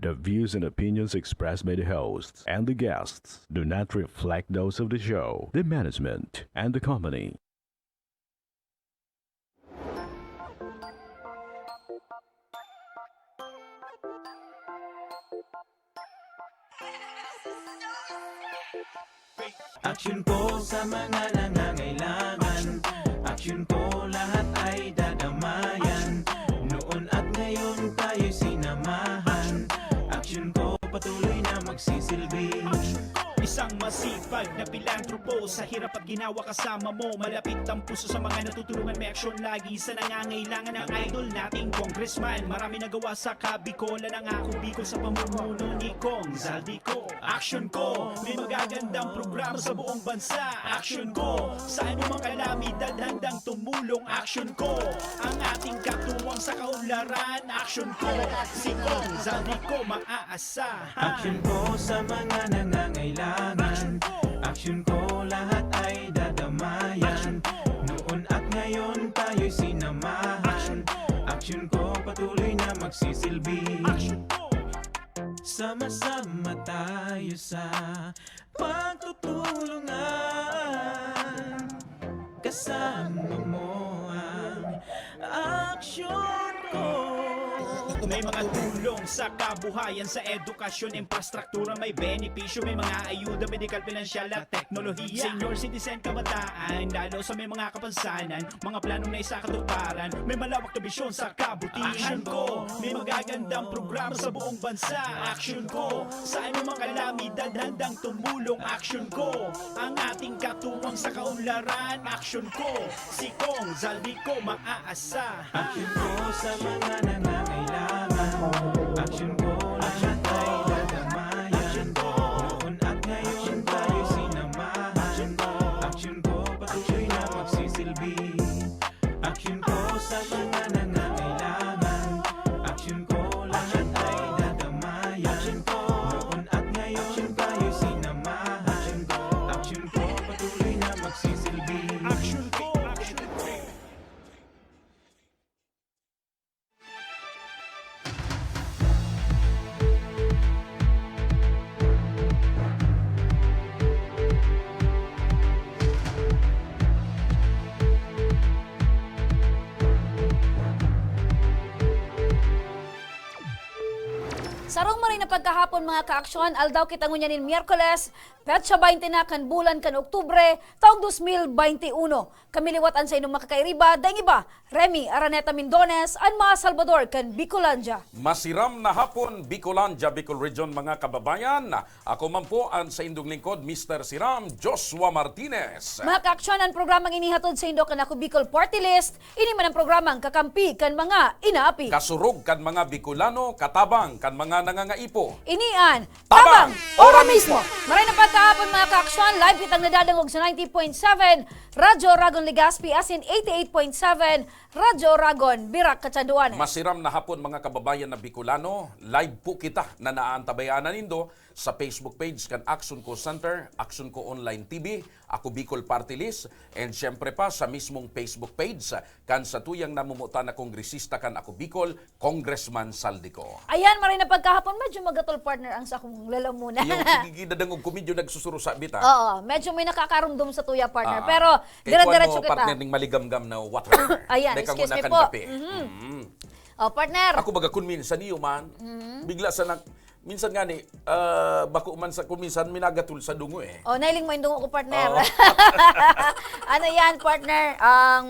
The views and opinions expressed by the hosts and the guests do not reflect those of the show, the management, and the company. Aksyon ko sa mga nangangailangan. Aksyon ko lahat ay dadamayan. Noon at ngayon tayo'y sinamahan. Aksyon ko patuloy na magsisilbi. Isang masipag na pilantropo. Sa hirap at ginawa kasama mo. Malapit ang puso sa mga natutulungan. May aksyon lagi sa nangangailangan ng idol nating congressman. Marami nagawa sa Kabikolan. Ang ako Bicol sa pamumuno ni Kong Zaldico. Aksyon ko, may magagandang programa sa buong bansa. Aksyon ko, sa anumang kalamidad handang tumulong. Aksyon ko, ang ating katuwang sa kaunlaran. Aksyon ko, si Kong Zaldico maaasahan. Aksyon ko sa mga nangangailangan. Aksyon ko lahat ay dadamayan. Noon at ngayon tayo'y sinamahan. Aksyon ko patuloy na magsisilbi. Sama-sama tayo sa pagtutulungan. Kasama mo ang aksyon ko. May mga tulong sa kabuhayan, sa edukasyon, infrastruktura, may benepisyo, may mga ayuda, medikal, pinansyal at teknolohiya. Senior citizen, kabataan, lalo sa may mga kapansanan, mga planong na isakatuparan, may malawak na bisyon sa kabutihan ko. May magagandang programa sa buong bansa. Aksyon ko, sa anumang kalamidad handang tumulong. Aksyon ko, ang ating katuwang sa kaunlaran. Aksyon ko, si Kong Zaldico maaasahan. Aksyon ko sa mga nangangailangan. Aksyon ko lahat ay dadamayan. Noon at ngayon tayo'y sinamahan. Aksyon ko patuloy na magsisilbi. Aksyon ko sa mga nangangailangan. Aksyon ko lahat ay dadamayan. Noon at ngayon tayo'y sinamahan. Aksyon ko patuloy na magsisilbi. Aksyon ko, aksyon ko. Sarong marin na pagkahapon mga kaaksyon, aldaw kita ngunyanin Miyerkules, petsa 20 na kan bulan kan Oktubre, taong 2021. Kami liwatan sa inyong makakairiba, dahil iba, Remy Araneta Mindones, Anma Salvador kan Bicolandia. Masiram na hapon, Bicolandia, Bicol Region mga kababayan. Ako man po ang sa indong lingkod, Mr. Siram, Joshua Martinez. Mga kaaksyon, ang programang inihatod sa indo kan ako Bicol Party List, ini man ang programang kakampi kan mga inaapi. Kasurog kan mga Bicolano, katabang kan mga nangangaipo. Inian, Tabang, ora mismo. Maray na pagkahapon mga kaaksyon, live kitang nadadangog sa 90.7, Radyo Ragon Legazpi, as in 88.7, Radyo Ragon, Birak, Katsanduanes. Masiram na hapon mga kababayan na Bicolano, live po kita na naantabayanan nindo sa Facebook page kan Aksyon Ko Center, Aksyon Ko Online TV, ako Bicol Party List, and syempre pa sa mismong Facebook page kan sa tuyang namumuta na kongresista kan ako Bicol, Congressman Saldico. Ayan, maray na pagkahapon, medyo magatol partner ang sa akong lalamunan. Yung gigidadangog ko medyo nagsusuro sa bita. Oo, medyo may nakakarumdum sa tuya partner. Ah, Pero kay dire-diretso kuwan mo, kita. partner ning maligamgam na water. Ayan, Dahil excuse me kang po. kape. Oh, partner. Ako baga kun minsan niyo man, bigla sa minsan nga ni, bako man sa kuminsan minagatul sa dungo eh. Oh, nailing mo yung dungo ko, partner. Oo. Ano yan, partner? Ang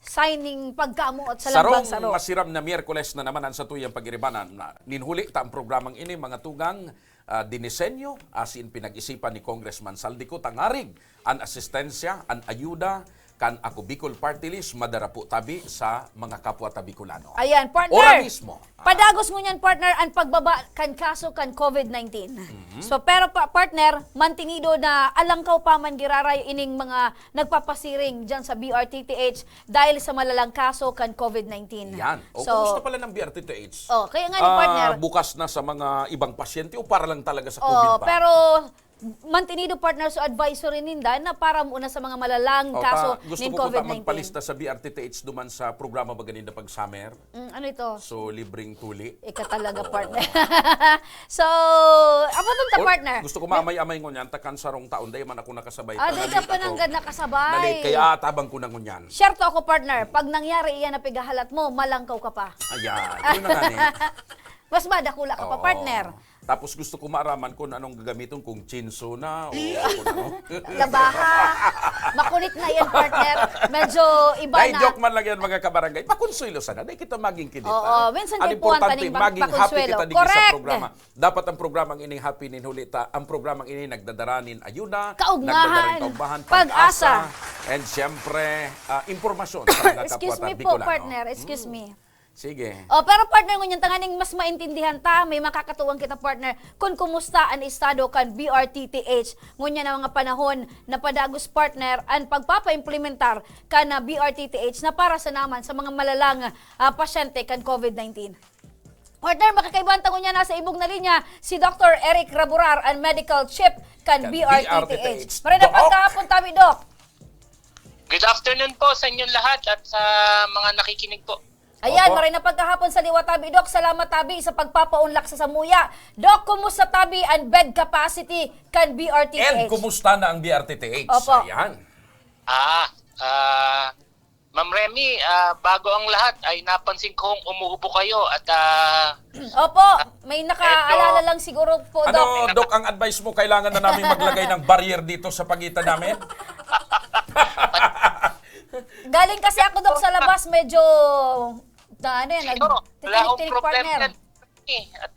signing pagkamo at salambang Sarong saro. masiram na Miyerkules na naman ang sa tuyang pagiribanan. Ninhuli ta ang programang ini mga tugang dinisenyo asin pinag-isipan ni Congressman Saldico tangarig ang asistensya, ang ayuda kan ako Bicol Party List madarapo tabi sa mga kapwa tabicolano. Ayan, partner. Ora mismo. Padagos mo niyan, partner, ang pagbaba kan kaso kan COVID-19. So, pero partner, mantinido na alangkaw pa man giraray ining mga nagpapasiring dyan sa BRTTH dahil sa malalang kaso kan COVID-19. Yan. O So, kumusta pala ng BRTTH? kaya nga ni partner. Bukas na sa mga ibang pasyente o para lang talaga sa Oh, COVID pa? pero mantinido partner so advisory ninda na para muna sa mga malalang kaso gusto nin ko po ta COVID-19. magpalista sa BRTTH duman sa programa ba ganin na pag summer. Ano ito? So libreng tuli. Ika talaga partner. So, apa dun ta Or, partner? Gusto ko mamay-amay ngunyan takan sarong taon day man ako nakasabay. Di ka pa nang Nalit, nakasabay. kaya tabang ko na ngunyan. Share to ako partner, pag nangyari iyan na pigahalat mo, malangkaw ka pa. Ayan, yun na nga ni. Mas madakula ka pa Oo. partner. Tapos gusto ko maaraman kung anong gagamiton, kung chinso na o ano. Labaha. Makulit na yan partner. Medyo iba Dahil na. joke man lang yan mga kabarangay. Pakonsuelo sana. Dahil kita maging kinita. Oo, minsan Ang kay Puan importante, taning maging happy pakonsuelo. kita din sa Correct. programa. Dapat ang programang ini happy nin hulita. Ang programang ini nagdadaranin ayuda, Kaugmahan, nagdadaranin kaugmahan, pag-asa. and syempre, impormasyon sa mga Excuse kapwa me po Bicolano. partner, excuse me. Sige. Pero partner ngunyan tanganing mas maintindihan ta, may makakatuwang kita partner kung kumusta ang estado kan BRTTH ngunyan ang mga panahon na padagos partner ang pagpapa-implementar kan na BRTTH na para sa naman sa mga malalang pasyente kan COVID-19. Partner, makakaibanta ko niya nasa ibog na linya si Dr. Eric Raburar, ang medical chief kan Kan BRTTH. BRTTH. Marina Doc! pagkahapon tabi, Doc. Good afternoon po sa inyong lahat at sa mga nakikinig po. Ayan, Opo. maray na pagkahapon sa Liwa Tabi, Doc. Salamat Tabi sa pagpapaunlak sa Samuya. Doc, kumusta Tabi ang bed capacity kan BRTTH? And kumusta na ang BRTTH? Opo. Ayan. Ma'am Remy, bago ang lahat ay napansin kong umuubo kayo at Opo, may nakaalala lang siguro po, Doc. Ano, Doc, ang advice mo, kailangan na namin maglagay ng barrier dito sa pagitan namin? Galing kasi ako, Doc, sa labas, medyo, wala akong problem yan. At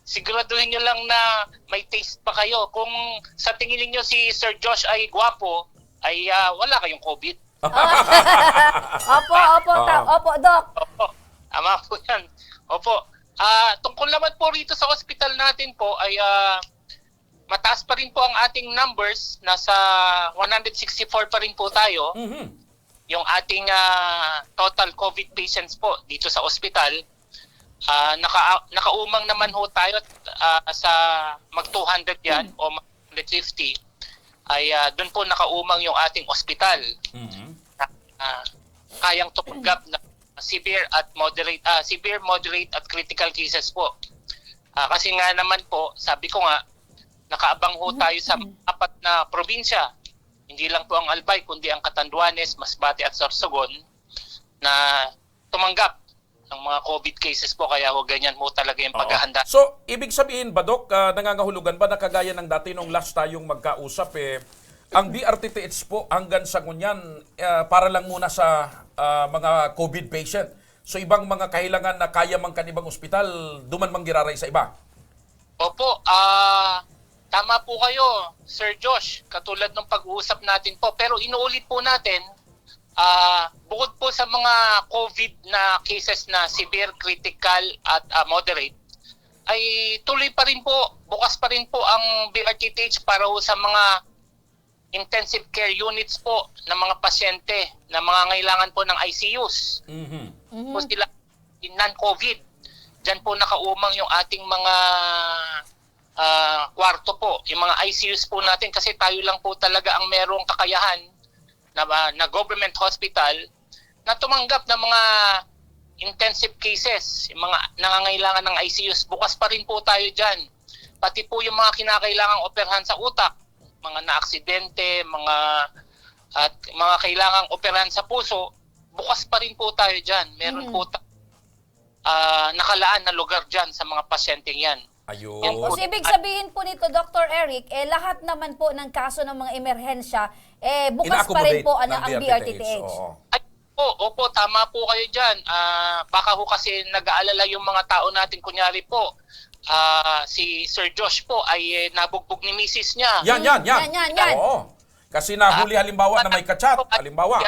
siguraduhin nyo lang na may taste pa kayo. Kung sa tingin niyo si Sir Josh ay gwapo, ay wala kayong COVID. Opo, Doc. Opo, tama po yan. Opo. Tungkol naman po rito sa hospital natin po ay mataas pa rin po ang ating numbers. Nasa 164 pa rin po tayo. Mhm. Yung ating total COVID patients po dito sa ospital. Nakaumang naman ho tayo sa mag 200 yan o mag 150. Ay doon po nakaumang yung ating ospital. Mhm. Kayang tumanggap na severe, moderate at critical cases po. Kasi nga naman po, sabi ko nga, nakaabang ho tayo sa apat na probinsya. Hindi lang po ang Albay, kundi ang Catanduanes, Masbate at Sorsogon na tumanggap ng mga COVID cases po. Kaya ho ganyan mo talaga yung paghahanda. So, ibig sabihin ba, Doc, nangangahulugan ba na kagaya ng dati nung last tayong magkausap, ang BRTTH po hanggang sa ngunyan, para lang muna sa mga COVID patient. So, ibang mga kahilangan na kaya man kan ibang ospital, duman mang giraray sa iba. Opo, tama po kayo, Sir Josh, katulad ng pag-uusap natin po. Pero inuulit po natin, bukod po sa mga COVID na cases na severe, critical at moderate, ay tuloy pa rin po, bukas pa rin po ang BRTTH para po sa mga intensive care units po ng mga pasyente na mga ngailangan po ng ICUs. Po sila non-COVID. Diyan po nakaumang yung ating mga kwarto po, yung mga ICUs po natin kasi tayo lang po talaga ang merong kakayahan na government hospital na tumanggap ng mga intensive cases, yung mga nangangailangan ng ICUs. Bukas pa rin po tayo dyan. Pati po yung mga kinakailangang operahan sa utak, mga na-aksidente, mga kailangang operahan sa puso, bukas pa rin po tayo dyan. Meron po nakalaan na lugar dyan sa mga pasyenteng yan. Ayun. So, ibig sabihin po nito, Dr. Eric, lahat naman po ng kaso ng mga emerhensya, bukas pa rin po ang BRTTH. Oo. Opo, tama po kayo dyan. Baka ho kasi nag-aalala yung mga tao natin, kunyari po, si Sir Josh po ay nabugbog ni misis niya. Yan. Yan. Oo. Kasi nahuli halimbawa na may kachat, halimbawa.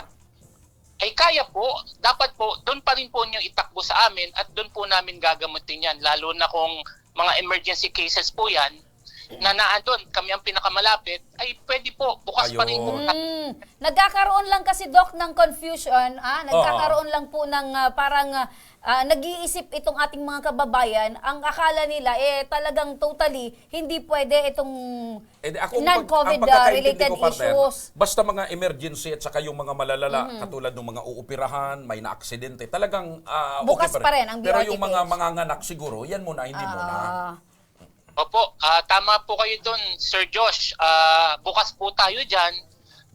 Ay kaya po, dapat po, doon pa rin po niyo itakbo sa amin at doon po namin gagamutin yan. Lalo na kung mga emergency cases po yan, na naandun, kami ang pinakamalapit, ay pwede po, bukas pa rin po. Nagkakaroon lang kasi, Doc, ng confusion. Nagkakaroon lang po ng parang nag-iisip itong ating mga kababayan. Ang akala nila, talagang totally hindi pwede itong non-COVID-related issues. Basta mga emergency at saka yung mga malalala, katulad ng mga uupirahan, may na-aksidente, talagang Bukas okay pa rin ang Pero BRT yung mga page. manganganak siguro, yan muna, hindi muna. Opo, tama po kayo dun, Sir Josh. Bukas po tayo dyan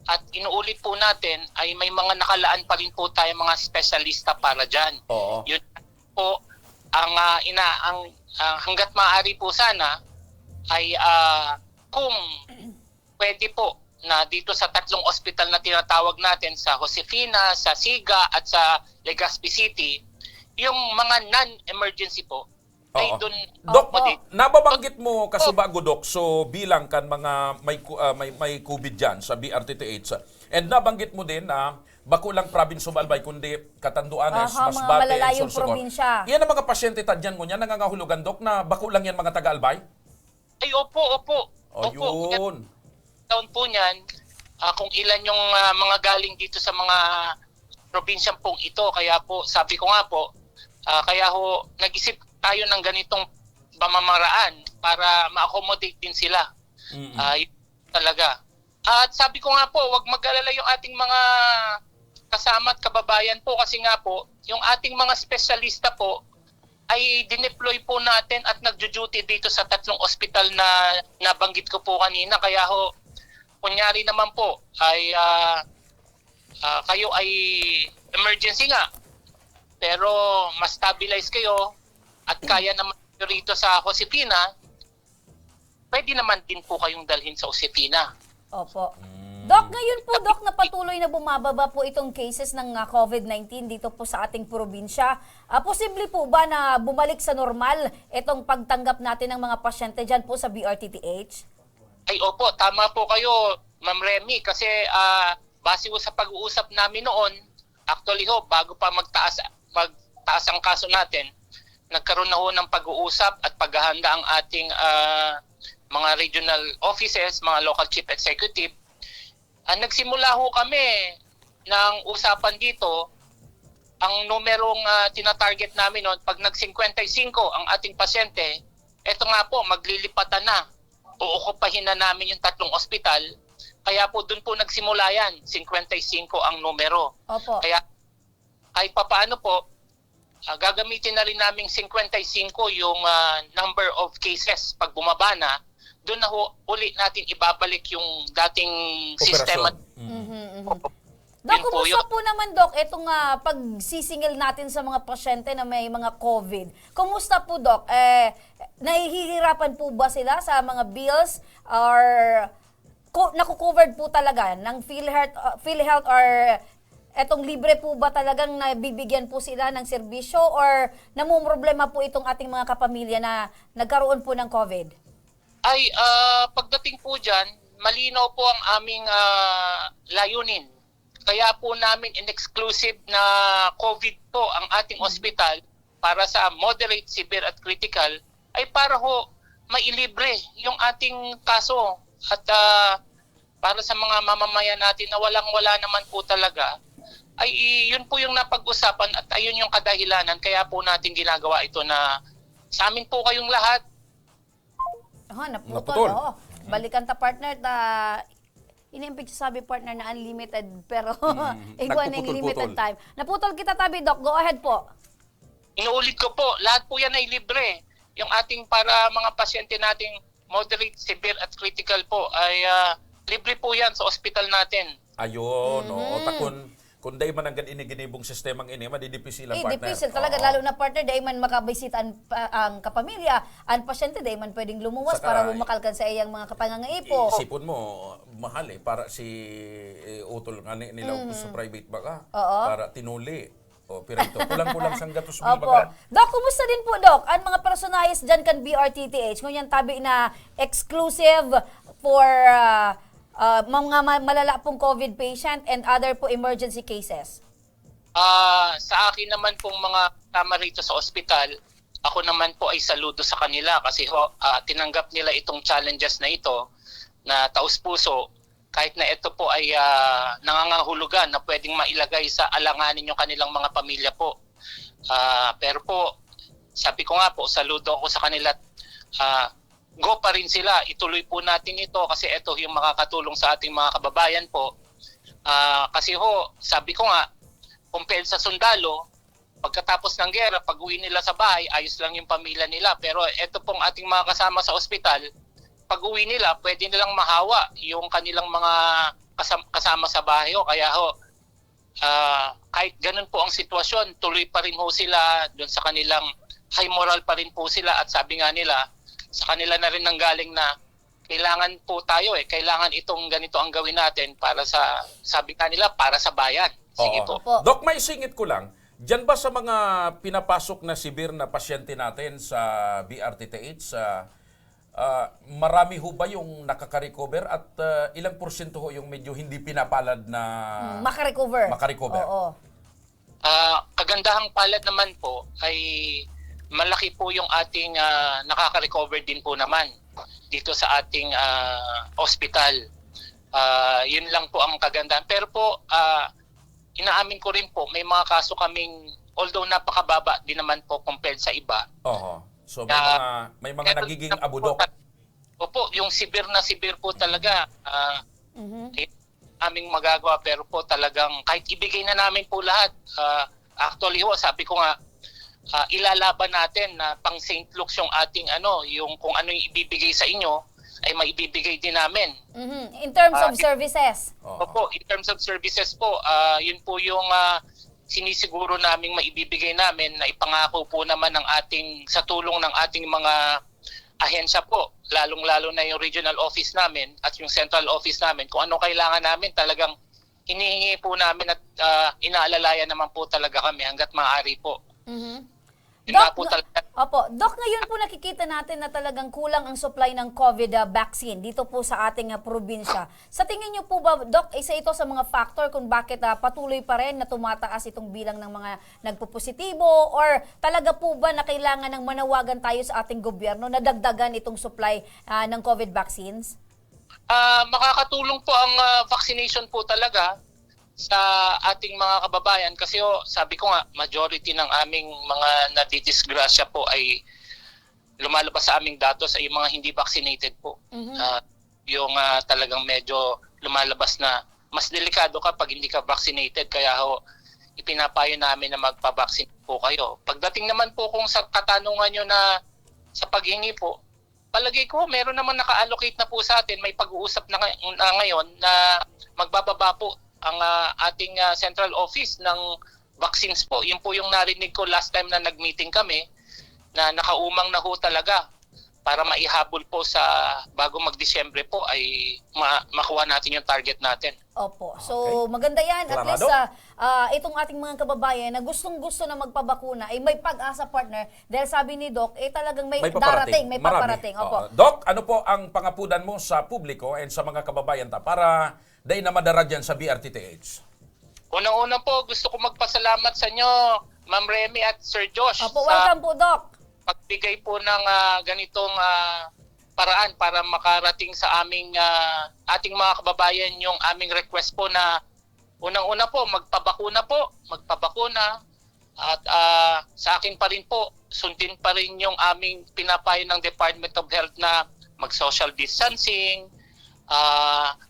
at inuulit po natin ay may mga nakalaan pa rin po tayo mga espesyalista para dyan. Oo. Yun po ang hangga't maaari po sana ay kung pwede po na dito sa 3 ospital na tinatawag natin sa Josefina, sa Siga at sa Legazpi City, yung mga non-emergency po ay Oo. doon. Dok, nababanggit mo kasubago, Dok, so bilang kan mga may COVID dyan sa BRTTH. And nabanggit mo din na bako lang province of Albay, kundi Catanduanes, Aha, mga Masbate, and malalayong Sorsogon. probinsya. Yan ang mga pasyente tadyan mo niya, nangangahulugan, Dok, na bako lang yan mga taga-Albay? Ay, opo. Yun. Taon po niyan, kung ilan yung mga galing dito sa mga probinsyang pong ito. Kaya po, sabi ko nga po, kaya ho, nag-isip tayo ng ganitong pamamaraan para ma-accommodate din sila. Yun talaga. At sabi ko nga po, wag mag-alala yung ating mga kasama at kababayan po kasi nga po, yung ating mga espesyalista po ay dineploy po natin at nagjo-duty dito sa 3 ospital na nabanggit ko po kanina. Kaya ho, kunyari naman po ay kayo ay emergency nga, pero mas stabilize kayo at kaya naman rito sa Josefina, pwede naman din po kayong dalhin sa Josefina. Opo. Doc, ngayon po, Doc, na patuloy na bumababa po itong cases ng COVID-19 dito po sa ating probinsya. Posible po ba na bumalik sa normal itong pagtanggap natin ng mga pasyente dyan po sa BRTTH? Ay opo, tama po kayo, Ma'am Remy, kasi base po sa pag-uusap namin noon, actually ho, bago pa magtaas ang kaso natin, nagkaroon na ho ng pag-uusap at paghahanda ang ating mga regional offices, mga local chief executive. Nagsimula ho kami ng usapan dito. Ang numerong tinatarget namin noon, pag nag-55 ang ating pasyente, eto nga po, maglilipatan na. Uukupahin na namin yung 3 ospital. Kaya po doon po nagsimula yan, 55 ang numero. Opo. Kaya kahit papaano po, gagamitin na rin namin 55 yung number of cases pag bumaba na. Doon na ho, uli natin ibabalik yung dating sistema. Doc, Yun po kumusta yun. po naman, Doc, itong pagsisingil natin sa mga pasyente na may mga COVID? Kumusta po, Doc? Nahihirapan po ba sila sa mga bills or naku-covered po talaga ng PhilHealth or etong libre po ba talagang nabibigyan po sila ng serbisyo or namumroblema po itong ating mga kapamilya na nagkaroon po ng COVID? Ay, pagdating po dyan, malinaw po ang aming layunin. Kaya po namin in-exclusive na COVID po ang ating ospital para sa moderate, severe at critical ay para ho mailibre yung ating kaso at para sa mga mamamayan natin na walang-wala naman po talaga ay yun po yung napag-usapan at ayun yung kadahilanan kaya po natin ginagawa ito na sa amin po kayong lahat. Naputol. Oo. Balikan ta, partner, inimpig sabi, partner, na unlimited, pero iguan ng limited time. Naputol kita, tabi, Doc. Go ahead po. Inuulit ko po, lahat po yan ay libre. Yung ating para mga pasyente nating moderate, severe at critical po ay libre po yan sa ospital natin. Ayun, kung day man ang iniginibong sistemang ini, madidipisi lang, partner. Dipisil talaga, lalo na, partner, dahil man makabisita ang kapamilya, ang pasyente, dahil man pwedeng lumuwas para bumakalkan sa iyang mga kapangangaipo. Isipon mo, mahal para si utol nga nila sa private baka, para tinuli. Pero ito, kulang-kulang sang gatos mil Opo. baka. Doc, kumusta din po, Doc? Ang mga personayos dyan kan BRTTH, ngunyan tabi na exclusive for mga malala pong COVID patient and other po emergency cases? Sa akin naman pong mga tama rito sa ospital, ako naman po ay saludo sa kanila kasi tinanggap nila itong challenges na ito na taus-puso kahit na ito po ay nangangahulugan na pwedeng mailagay sa alanganin yung kanilang mga pamilya po. Pero po, sabi ko nga po, saludo ako sa kanila. Go pa rin sila. Ituloy po natin ito kasi ito yung makakatulong sa ating mga kababayan po. Kasi sabi ko nga, compared sa sundalo, pagkatapos ng gera, pag uwi nila sa bahay, ayos lang yung pamilya nila. Pero ito pong ating mga kasama sa ospital, pag uwi nila, pwede nilang mahawa yung kanilang mga kasama sa bahay. Kaya kahit ganun po ang sitwasyon, tuloy pa rin sila doon sa kanilang high moral pa rin po sila. At sabi nga nila, sa kanila na rin nanggaling na kailangan po tayo kailangan itong ganito ang gawin natin para sa, sabi nga nila, para sa bayan. Sige Oo. po. Doc, may singit ko lang. Diyan ba sa mga pinapasok na severe na pasyente natin sa BRTTH, marami ho ba yung nakaka-recover at ilang porsyento ho yung medyo hindi pinapalad na Makarecover. makarecover? Oo. Kagandahang palad naman po ay malaki po yung ating nakaka-recover din po naman dito sa ating hospital. Yun lang po ang kagandahan. Pero po, inaamin ko rin po, may mga kaso kaming, although napakababa din naman po compared sa iba. Oo. So may mga nagiging abudok. Opo, yung severe na severe po talaga. Aming magagawa pero po talagang kahit ibigay na namin po lahat. Actually sabi ko nga, ilalaban natin na pang St. Luke's yung ating yung kung ano yung ibibigay sa inyo ay maibibigay din namin. In terms of services. Opo, in terms of services po, yun po yung sinisiguro naming maibibigay namin na ipangako po naman ng sa tulong ng ating mga ahensya po, lalong-lalo na yung regional office namin at yung central office namin. Kung ano kailangan namin, talagang hinihingi po namin at inaalalayan naman po talaga kami hanggat maaari po. Yun nga po talaga. Opo. Doc, ngayon po nakikita natin na talagang kulang ang supply ng COVID vaccine dito po sa ating probinsya. Sa tingin niyo po ba, Doc, isa ito sa mga factor kung bakit patuloy pa rin na tumataas itong bilang ng mga nagpupositibo or talaga po ba na kailangan ng manawagan tayo sa ating gobyerno na dagdagan itong supply ng COVID vaccines? Makakatulong po ang vaccination po talaga sa ating mga kababayan kasi sabi ko nga, majority ng aming mga nadidisgrasya po ay lumalabas sa aming datos ay yung mga hindi vaccinated po. Yung talagang medyo lumalabas na mas delikado ka pag hindi ka vaccinated kaya ipinapayo namin na magpa-vaccine po kayo. Pagdating naman po kung sa katanungan nyo na sa paghingi po, palagay ko meron naman naka-allocate na po sa atin, may pag-uusap na ngayon na magbababa po ang ating central office ng vaccines po. Yun po yung narinig ko last time na nag-meeting kami na nakaumang na talaga para maihabol po sa bago mag-Disyembre po ay makuha natin yung target natin. Opo. So, maganda yan. At Clarado? least, itong ating mga kababayan na gustong-gusto na magpabakuna ay may pag-asa, partner. Dahil sabi ni Doc, talagang may darating, may paparating. Opo. Doc, ano po ang pangapudan mo sa publiko and sa mga kababayan para dahil na madara dyan sa BRTTH? Unang-una po, gusto ko magpasalamat sa inyo, Ma'am Remy at Sir Josh. Opo, welcome po, Doc. Pagbigay po ng ganitong paraan para makarating sa ating mga kababayan yung aming request po na unang-una po, magpabakuna at sa akin pa rin po, sundin pa rin yung aming pinapayo ng Department of Health na mag-social distancing,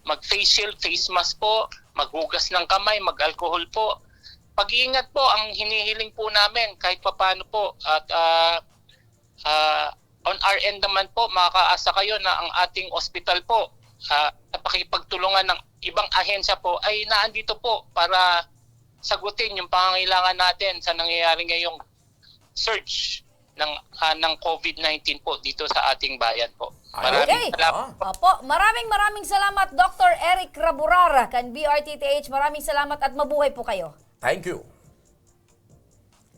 mag-face shield, face mask po, maghugas ng kamay, mag-alcohol po. Pag-iingat po ang hinihiling po namin kahit papaano po at on our end naman po makakaasa kayo na ang ating hospital po napakipagtulungan ng ibang ahensya po ay naandito po para sagutin yung pangangailangan natin sa nangyayari ngayong surge ng COVID-19 po dito sa ating bayan po. Okay. Opo, maraming salamat, Dr. Eric Raburar, kan BRTTH. Maraming salamat at mabuhay po kayo. Thank you.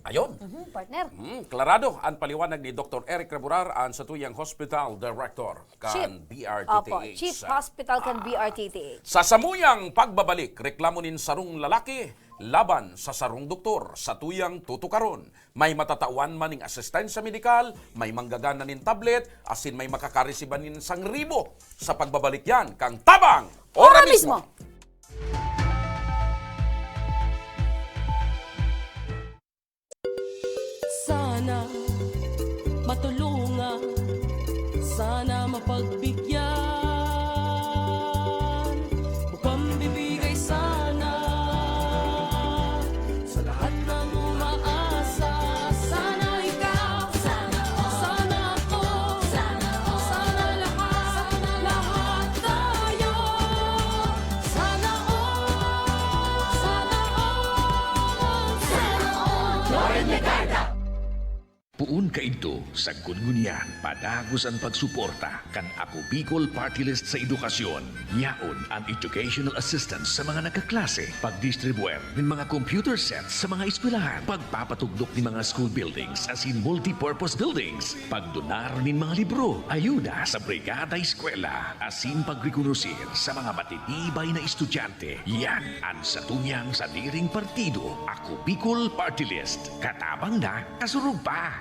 Ayon. Partner. Clarado ang paliwanag ni Dr. Eric Raburar ang Satuyang Hospital Director kan BRTTH. Opo, Chief Hospital kan BRTTH. Sa samuyang pagbabalik, reklamo nin sarong lalaki laban sa sarong doktor sa tuyang tutukaron. May matatawan man ning asistensya medikal, may manggagana nin tablet, asin may makakaresiban nin 1,000 sa pagbabalik yan kang tabang ora mismo. Sana matulungan, sana mapagbigyan, mapambibigay sana sa lahat ng umaasa. Sana ikaw, sana ako, sana lahat tayo. Sana all, sana all. Puun kaidto sa Gungunyan, padagos ang pagsuporta kan Ako Bicol Party List sa edukasyon. Yaon ang educational assistance sa mga nagkaklase, pagdistribuer ng mga computer sets sa mga eskwelahan, pagpapatugdok ng mga school buildings as in multi-purpose buildings, pagdonar ng mga libro, ayuda sa brigada eskwela, asin pagrekonosir sa mga matitibay na estudyante. Yan ang satunyang sa diring partido, Ako Bicol Party List. Katabang na, kasurug pa!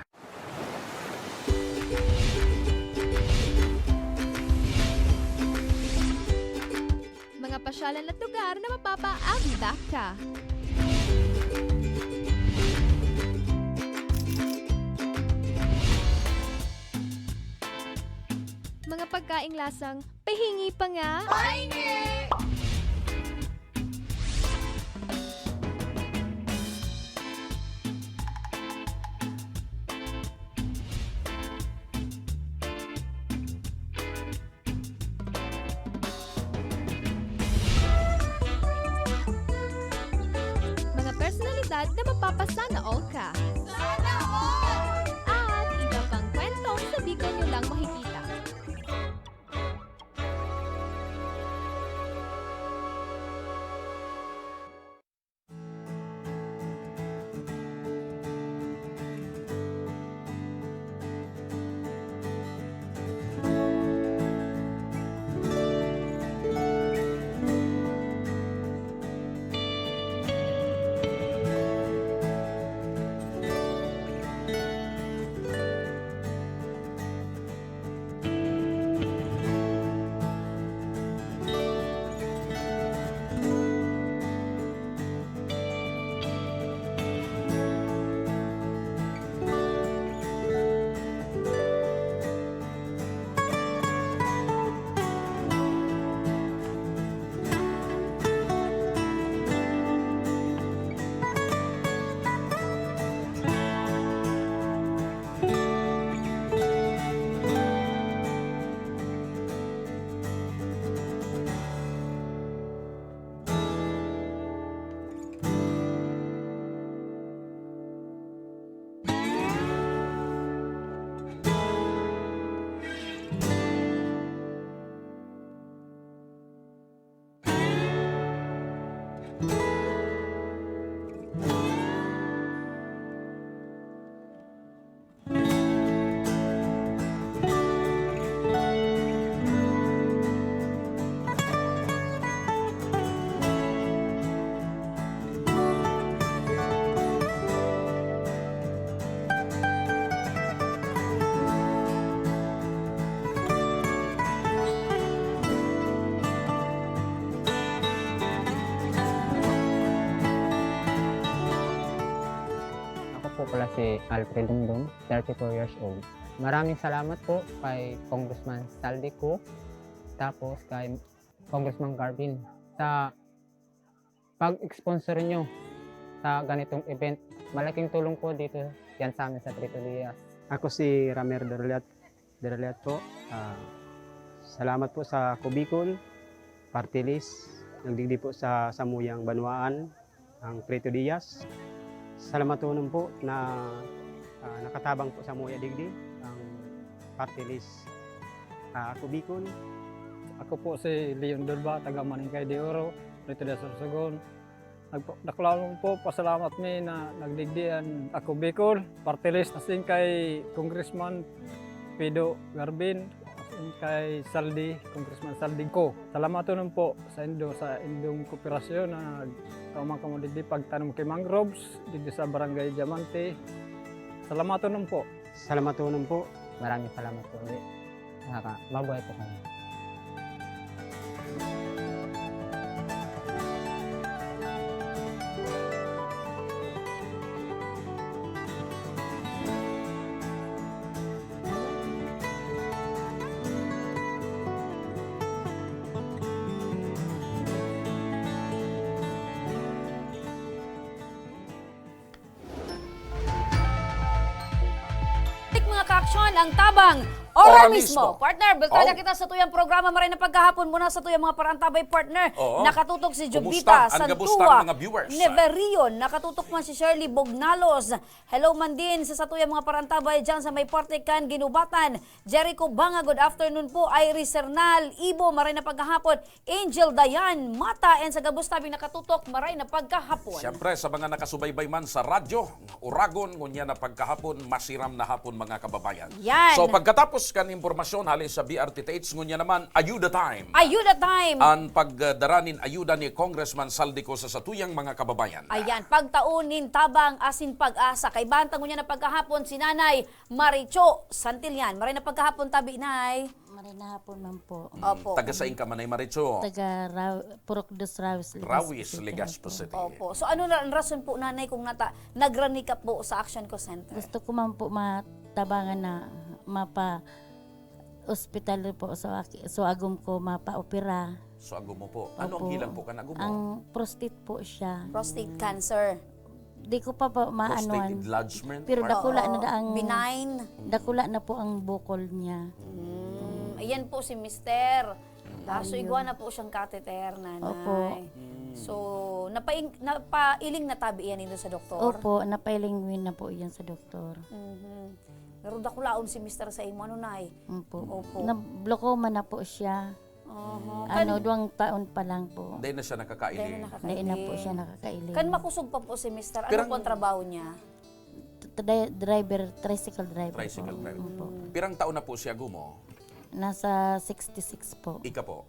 Mga pasyalan at lugar na mapapaabdak ka. Mga pagkaing lasang pahingi pa nga. Mga personalidad na mapapasana all ka. Sana all! At iba pang kwentong sa Bicol nyo lang makikita. po pala si Alfred Dungdung, 34 years old. Maraming salamat po kay Congressman Saldico, tapos kay Congressman Garvin sa pag-sponsor nyo sa ganitong event. Malaking tulong po dito yan sa amin sa Trito Diaz. Ako si Ramer Deraliat po. Salamat po sa Ako Bicol Party List. Nagdigdi po sa Samuyang Banwaan, ang Trito Diaz. Salamat po na nakatabang po sa Muya Digdi, ang Party List Ako Bicol. Ako po si Leon Durba, taga Maningkay de Oro, Trito Diaz Sorsogon. Naklalong po, pasalamat mi na nagdigdian Ako Bicol Party List. Asin kay Congressman Pedro Garbin, kay Saldi, Congressman Saldi ko. Salamat nun po sa indong kooperasyon na kaumang kamo digdi pagtanom kay mangroves digdi sa Barangay Diamante. Salamat nun po. Salamat po. Maraming salamat po ulit. Mabuhay po kami. Mga ka-aksyon, ang tabang Ora mismo. mismo. Partner, Oh. bultanya kita sa tuyang programa maray na pagkahapon muna sa tuyang mga parantabay partner. Oo. Nakatutok si Kumusta? Jubita Ang gabusta Santua, ang mga viewers? Neverion, nakatutok man si Shirley Bognalos. Hello man din sa tuyang mga parantabay dyan sa may Portecan, Ginubatan. Jericho Banga, good afternoon po. Iris Cernal, Ibo, maray na pagkahapon. Angel Dayan, Mata, and sa gabustabing nakatutok, maray na pagkahapon. Siyempre, sa mga nakasubaybay man sa radyo, Uragon, ngunya na pagkahapon, masiram na hapon mga kababayan. Yan. So pagkatapos kan impormasyon halis sa BRTTH, ngunya naman, ayuda time. Ayuda time. Ang pagdaranin ayuda ni Congressman Saldico sa satuyang mga kababayan. Ayan, pagtaunin, tabang, asin pag-asa. Kay bantang niya na pagkahapon si Nanay Maricho Santillan. Maray na pagkahapon tabi, Nay. Maray na hapon man po. Opo. Taga sa Inka Manay Maricho. Taga Purok dos Rawis. Rawis, Legazpo City. Opo. So ano na ang rason po, Nanay, kung nagrani ka po sa Action Co Center? Gusto ko man po matabangan na mapa-hospital po so agum ko mapa-opera. So agum mo po. Ano ang Opo. hilang po ka na agum mo? Ang prostate po siya. Prostate cancer. Di ko pa Prostate maanoan. enlargement. Pero Or- dakula na ang Benign. dakula na po ang bukol niya. Ayan po si Mister. Kaso igwa na po siyang catheter, Nanay. Opo. So, napailing na tabi yan ito sa doktor? Opo, napailingwin na po yan sa doktor. Pero dakulaon si Mister sa imo, ano, Nay? Opo. Opo. Na-glaucoma na po siya. Kan 2 taon pa lang po. Dahil na siya nakakailing. Dahil na po siya nakakailing. Kan makusog pa po si Mister. Ano Pirang- po ang trabaho niya? Tricycle driver Tricycle po. driver. Opo. Pirang taon na po siya gumo? Nasa 66 po. Ika po?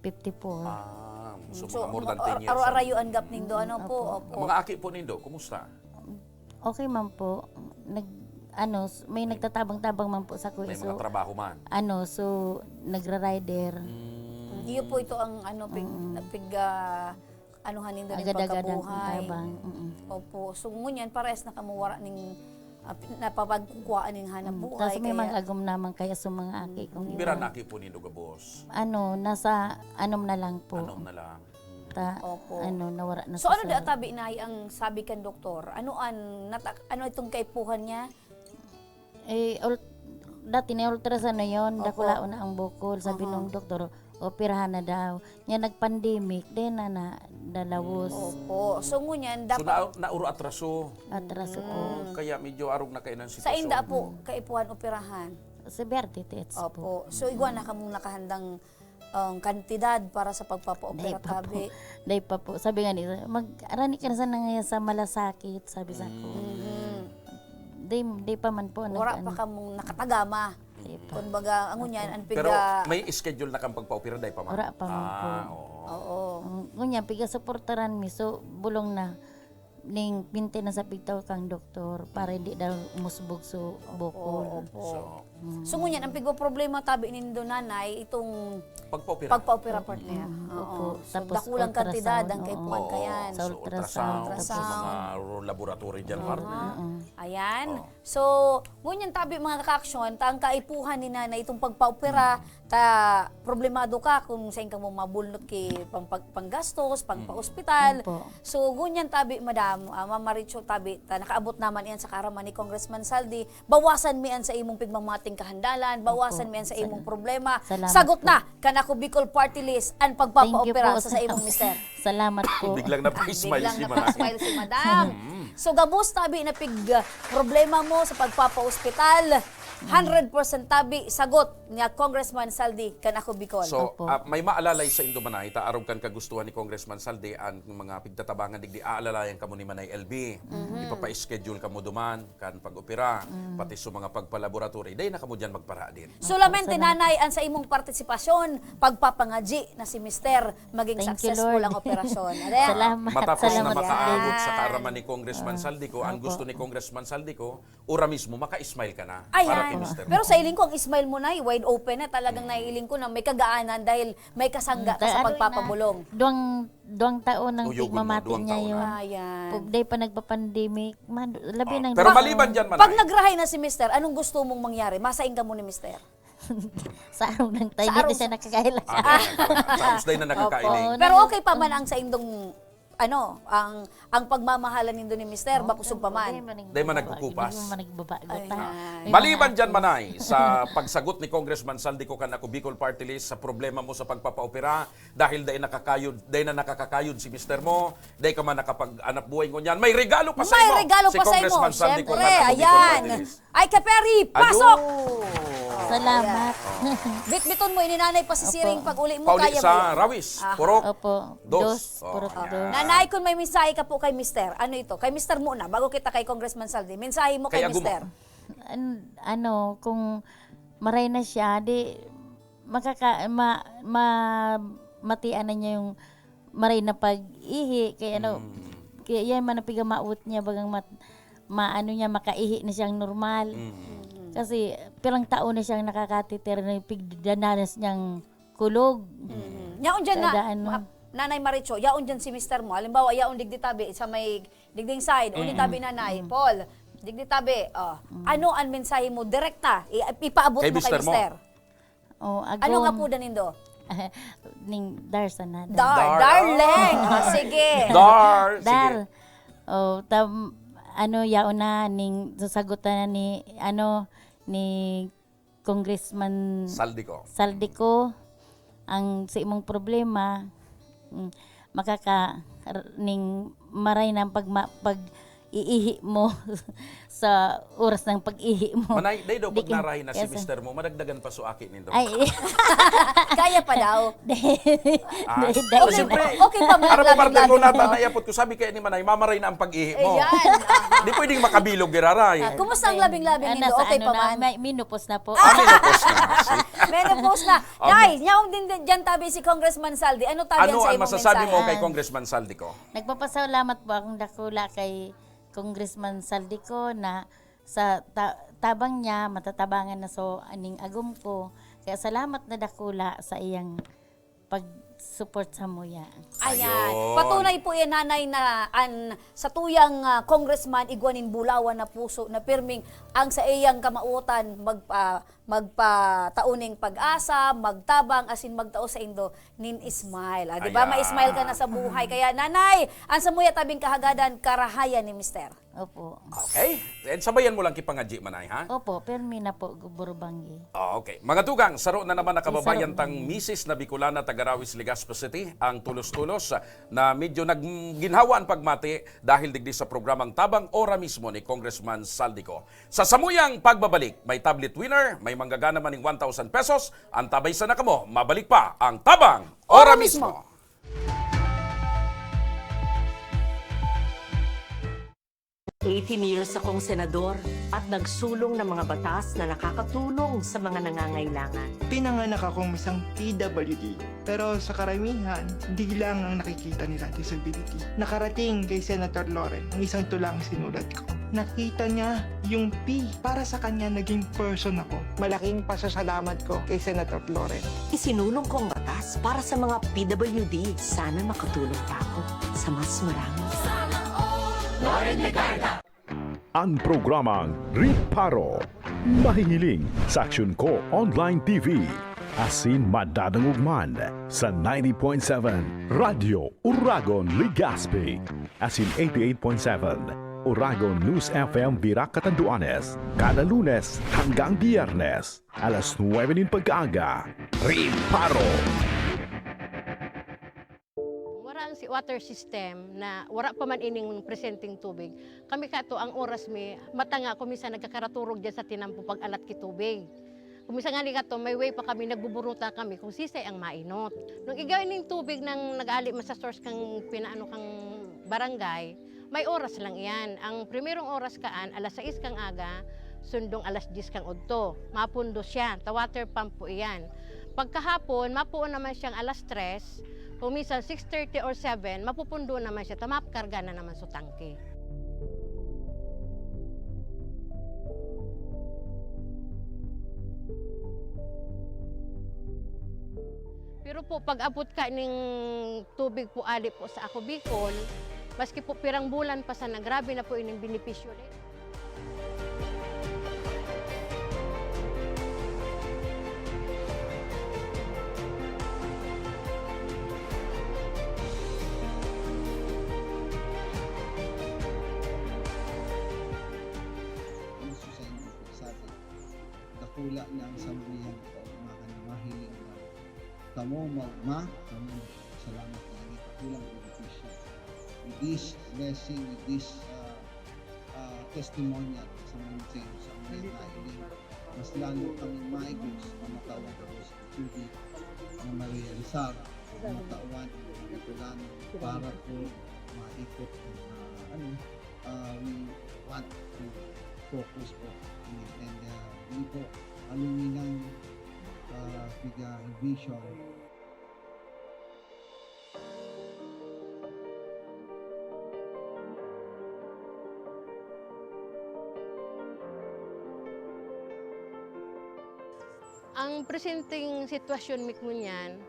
54. So mga more than 10 years. Araw-arayuan gap nindo, ano po? Opo. Mga aki po nindo, kumusta? Okay man po. May nagtatabang-tabang man po sa kuya. May mga trabaho man. So nagra-rider. Iyo po ito ang anuhan nindo ng Agad-agadan pagkabuhay. tabang. Opo. So ngunyan pares nakamuwara ning napapagkuhaan ning hanap buhay. Tapos may kaya- mga agom naman kaya sa mga aki kong Pira na aki po nindo gabos. nasa anom na lang po. Anom na lang. Opo. Nawara na So sa ano da tabi na ang sabi kan doktor? Ano itong kaipuhan niya? Dati na ultrasound na yun, Opo. dakulaon na ang bukol. Sabi nung doktor, operahan na daw. Nya nag-pandemic, din na dalawos. Opo. So ngunyan So dapat nauro atraso. Atraso po. Kaya medyo arog na kayo ng sitwasyon. sa inda po kaipuhan operahan. Sa BRTTH po. Opo. So igwa na kamong nakahandang kantidad para sa pagpapa-opera tabi. Day pa po. Sabi nga nila, mag-arani ka na sana ngayon sa malasakit, sabi sa ko. Day pa man po. Wala pa kamong nakatagama. Kung baga, ang ngunyan, ang Pero piga... may schedule na kang pagpa-opera dahil pa man. Wala pa man po. Oo. Ngunya, piga suportaran mi. So, bulong na ning pinte na sa pigtaw kang doktor para hindi daw umusbog so bukol. Opo. So ngunyan, ang pigo problema tabi nindo, Nanay, itong Pagpa-opera. pagpa-opera partner. Opo. So, Tapos dakulang kantidad ultrasound, ang oo. kaipuhan kayan. Sa So, ultrasound. Tapos mga laboratory dyan, partner. Ayan. So, ngunyan tabi mga kakaksyon, ta ang kaipuhan ni Nanay itong pagpa-opera, ta problemado ka kung saan ka mo mabulnot kay panggastos, pagpa-ospital. Opo. So, ngunyan tabi, Madam, Ma'am Maricho tabi, ta nakaabot naman iyan sa karaman ni Congressman Saldi, bawasan miyan sa imong pigmamating kahandalan, bawasan miyan sa imong problema. Salamat Sagot po. na, kanako Bicol Party List, ang Thank you pagpapa-opera po. sa imong mister. Salamat po. Biglang na-smile Biglang si napasmile si Madam. So, gabos tabi na problema mo sa pagpapa-ospital. 100% tabi sagot niya Congressman Saldi kan ako Bicol. So, Opo. may maalalay sa Indomanay, taarog kan kagustuhan ni Congressman Saldi, ang mga pigtatabangan digdi aalalayan kamo ni Manay LB. Ipapa-schedule kamo duman, kan pag-opera, pati sa mga pagpalaboratory, day na kamo dyan magpara din. Solamente nanay ang sa imong partisipasyon pagpapangaji na si Mister maging Thank you, successful Lord. ang operasyon. Ayan. Salamat. Matapos na Salamat. makaabot sa Yan. kaaraman ni Congressman Saldico, ang gusto ni Congressman Saldico, ura mismo, maka-smile ka na. Para kay Ayan. Mr. Pero sa iling ko, ang smile mo na, wide open na. Talagang naiiling ko na may kagaanan dahil may kasangga ka sa Ano pagpapabulong. Duwang taon nang Uyugon mo, mamati duwang niya taon yun. Ayan. Pagday pa nagpa-pandemic, labi ng Pero maliban dyan, Pag Manay, nagrahay na si Mister, anong gusto mong mangyari? Masaing ka mo ni Mister. sa araw ng tayo, Sa araw hindi siya sa- nakakailan. sa usday na nakakailing. Opo. Pero okay pa man ang sa indong ang pagmamahalan nindo ni Mister, bakusog pa man. Day man nagkukupas. Hindi mo managbabagot. Ayan. Maliban dyan, Manay, sa pagsagot ni Congressman Saldico kan ako Bicol Party List sa problema mo sa pagpapaopera, dahil day na nakakakayod si Mister mo, day ka man nakapag-anap buhay ko niyan, may regalo pa sa May imo. regalo si pa sa imo. Congressman Saldico Siyempre, kan ako Bicol ayan. Party List. Ay, Kaperi, pasok! Salamat. Bitbiton mo, ininanay pa si Siring pag uli mo Pauli kaya mo. sa Rawis, Purok, Opo. Dos. Purok Oh, dos. Nanay, kung may mensahe ka po kay Mister, ano ito? Kay Mister muna, bago kita kay Congressman Saldi. Mensahe mo kay Kaya gumo. Mister. Kung maray na siya, di matian na niya yung maray na pag-ihi. Kaya kaya yan man napiga maut niya bagang niya makaihi na siyang normal. Kasi pilang taon na siyang nakakatiter na pigdananas niyang kulog. Yaon dyan na, Kada ano. Nanay Maricho, yaon dyan si Mister mo. Halimbawa, yaon digdi tabi sa may digding side, uni tabi nanay. Paul, digdi tabi. Ano ang mensahe mo? Direkta, ipaabot Kay mo kay Mister mo. Mister. Ano nga po nindo? Ning Darsanada. Darling. Sige. Dar. Dar. Sige. Yaon na ning sasagutan na ni Congressman Saldico. Saldico ang sa imong problema ning maray ng pag iihi mo sa oras ng pag-ihi mo. Manay, day daw pag Di kin- narahin na si Yes, Mister mo, madagdagan pa suaki nindo. Ay, Kaya pa daw. Okay, Okay pa man. Para mo parte ko labing-labing nata mo. na yapot ko, sabi kaya ni Manay, mamaray na ang pag-ihi mo. Ayan. Di pwedeng makabilog giraray. Kumusta ang labing-labing nindo? Okay pa man? Minupos na po. Minupos na. Menopause na. Nay, nyaong din dyan tabi si Congressman Saldi. Ano tabi Ano sa ang imong masasabi mo mensahe? kay Congressman Saldico? Nagpapasalamat po akong dakula kay Congressman Saldico na sa tabang niya matatabangan na so aning agum ko. Kaya salamat na dakula sa iyang pag-support sa muya. Ayan. Ayun. Patunay po yan, nanay, na sa tuyang congressman, igwanin bulawan na puso, na pirming ang sa iyang kamautan, magpatauning pag-asa, magtabang, asin magtao sa indo, nin ismail. Di ba? Ayan. Ma-ismail ka na sa buhay. Kaya, nanay, ang sa muya tabing kahagadan, karahayan ni Mister. Opo. Okay. And sabayan mo lang kipangadji, Manay, ha? Opo, permi na po Burubanggi. Okay. Mga tugang, saro na naman nakababayan tang misis na Bicolana Tagarawis Legazpi City ang tulos-tulos na medyo nagginhawaan pagmati dahil digdi sa programang Tabang Ora mismo ni Congressman Saldico. Sa samuyang pagbabalik, may tablet winner, may manggagana maning 1,000 pesos, ang tabay sa nakamo, mabalik pa ang Tabang Ora mismo. 18 years akong senador at nagsulong ng mga batas na nakakatulong sa mga nangangailangan. Pinanganak akong isang PWD, pero sa karamihan, di lang ang nakikita nila disability. Nakarating kay Senator Loren ang isang tulang sinulat ko. Nakita niya yung P. Para sa kanya, naging person ako. Malaking pasasalamat ko kay Senator Loren. Isinulong ko ang batas para sa mga PWD. Sana makatulong pa ako sa mas marami. Ang programang Riparo. Mahihiling sa Aksyon Ko Online TV. Asin madadangugman sa 90.7 Radio Uragon Legazpi. Asin 88.7 Uragon News FM Virac Catanduanes. Kada Lunes hanggang Biyernes. Alas 9 din pagkaaga. Riparo. Warang si water system na wala pa man ining presenting tubig. Kami kato ang oras mi matanga kuminsan nagkakaraturog diyan sa tinampo pag alat ki tubig. Kuminsan nga ni kato may way pa kami nagbuburuta kami kung sisay ang mainot. Nung igawin ning tubig nang nag-ali man sa source kang pinaano kang barangay, may oras lang iyan. Ang primerong oras kaan alas 6 kang aga, sundong alas 10 kang udto. Mapundo siya, ta water pump po iyan. Pagkahapon, mapuon naman siyang alas 3, kung minsan 6:30 or 7, mapupundo naman siya, tamapkarga na naman sa tangke. Pero po, pag abot ka ng tubig po ali po sa Ako Bicol, maski po pirang bulan pa sana, grabe na po ining benepisyo rin. Dakula ng sambuyan ko, mahiling na kamo magma, kamo salamat lagi, kakulang benepisyo. With this blessing, with this testimonial sa mga sa mga nailing, mas lalo kami maigos na matawan ko sa tubig na ma-realizar, matawan ng para po maikot we want to focus po and hindi po aluminang vision. Ang presenting sitwasyon mikmunyan,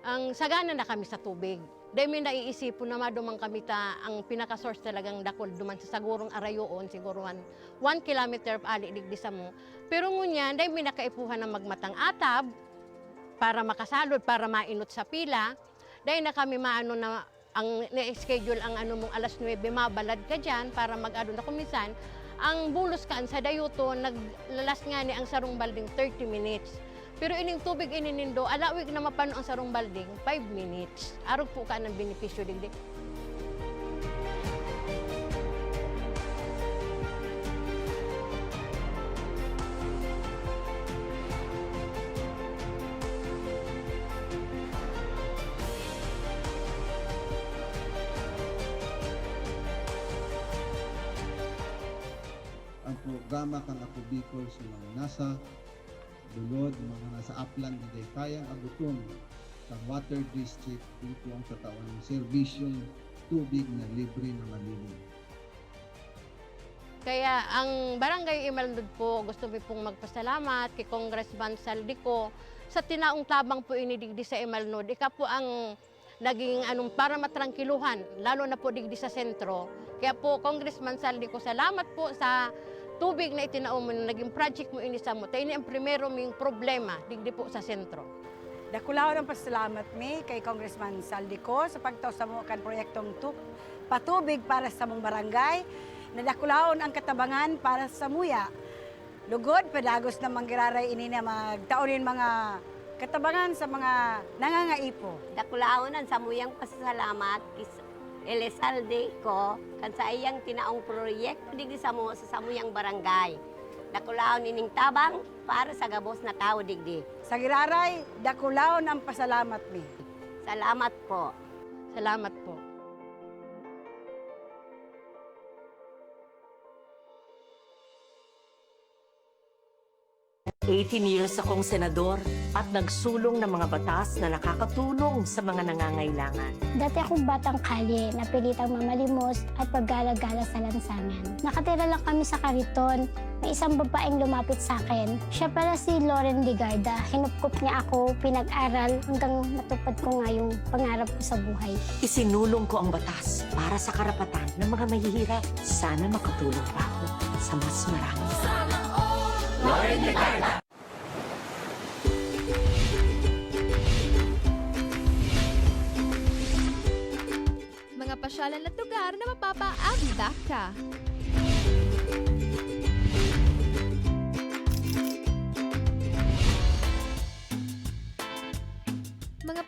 ang sagana na kami sa tubig. Dahil may naiisipon na madumang kami ang pinaka-source talagang dakol duman sa sagurong arayoon, siguro 1 kilometer ali digdi sa mo. Pero ngunyan, dahil may nakaipuhan na magmatang atab para makasalod, para mainot sa pila. Dahil na kami maano na ang na-schedule ang ano mong alas 9, mabalad ka dyan para mag-ano na kumisan. Ang bulos kaan sa dayuto, naglalas nga ni ang sarong balding 30 minutes. Pero ining tubig ininindo, alawig na mapano ang sarong balding, 5 minutes. Arog po ka ng benepisyo digdi. Ang programa kang Ako Bicol sa mga nasa dulod, mga nasa upland na kayang aguton sa water district dito ang katawan ng serbisyong tubig na libre na malinis. Kaya ang Barangay Imalnod po, gusto mo pong magpasalamat kay Congressman Saldico sa tinaong tabang po inidigdi sa Imalnod. Ika po ang naging para matrangkiluhan, lalo na po digdi sa sentro. Kaya po, Congressman Saldico, salamat po sa tubig na itinaon mo, naging project mo inisa mo. Tayo ang primero ming problema, digdi po sa sentro. Dakulaw ng pasalamat mi kay Congressman Saldico sa pagtaw sa mga proyektong patubig para sa mong barangay. Nadakulaon ang katabangan para sa muya. Lugod, padagos na manggiraray ini na magtaonin mga katabangan sa mga nangangaipo. Dakulaonan sa muyang pasasalamat Elizalde ko kan sa iyang tinaong proyekto digdi sa samuyang barangay. Dakulaon nining tabang para sa gabos na tao digdi. Sa giraray, dakulaon ang pasalamat mi. Salamat po. Salamat po. 18 years akong senador at nagsulong ng mga batas na nakakatulong sa mga nangangailangan. Dati akong batang kalye, napilitang mamalimos at paggala-gala sa lansangan. Nakatira lang kami sa kariton. May isang babaeng lumapit sa akin. Siya pala si Loren Ligarda. Hinupkop niya ako, pinag-aral hanggang matupad ko nga yung pangarap ko sa buhay. Isinulong ko ang batas para sa karapatan ng mga mahihirap. Sana makatulong pa ako sa mas marami. Loren Ligarda. Mga pasyalan at lugar na mapapaabida ka. Mga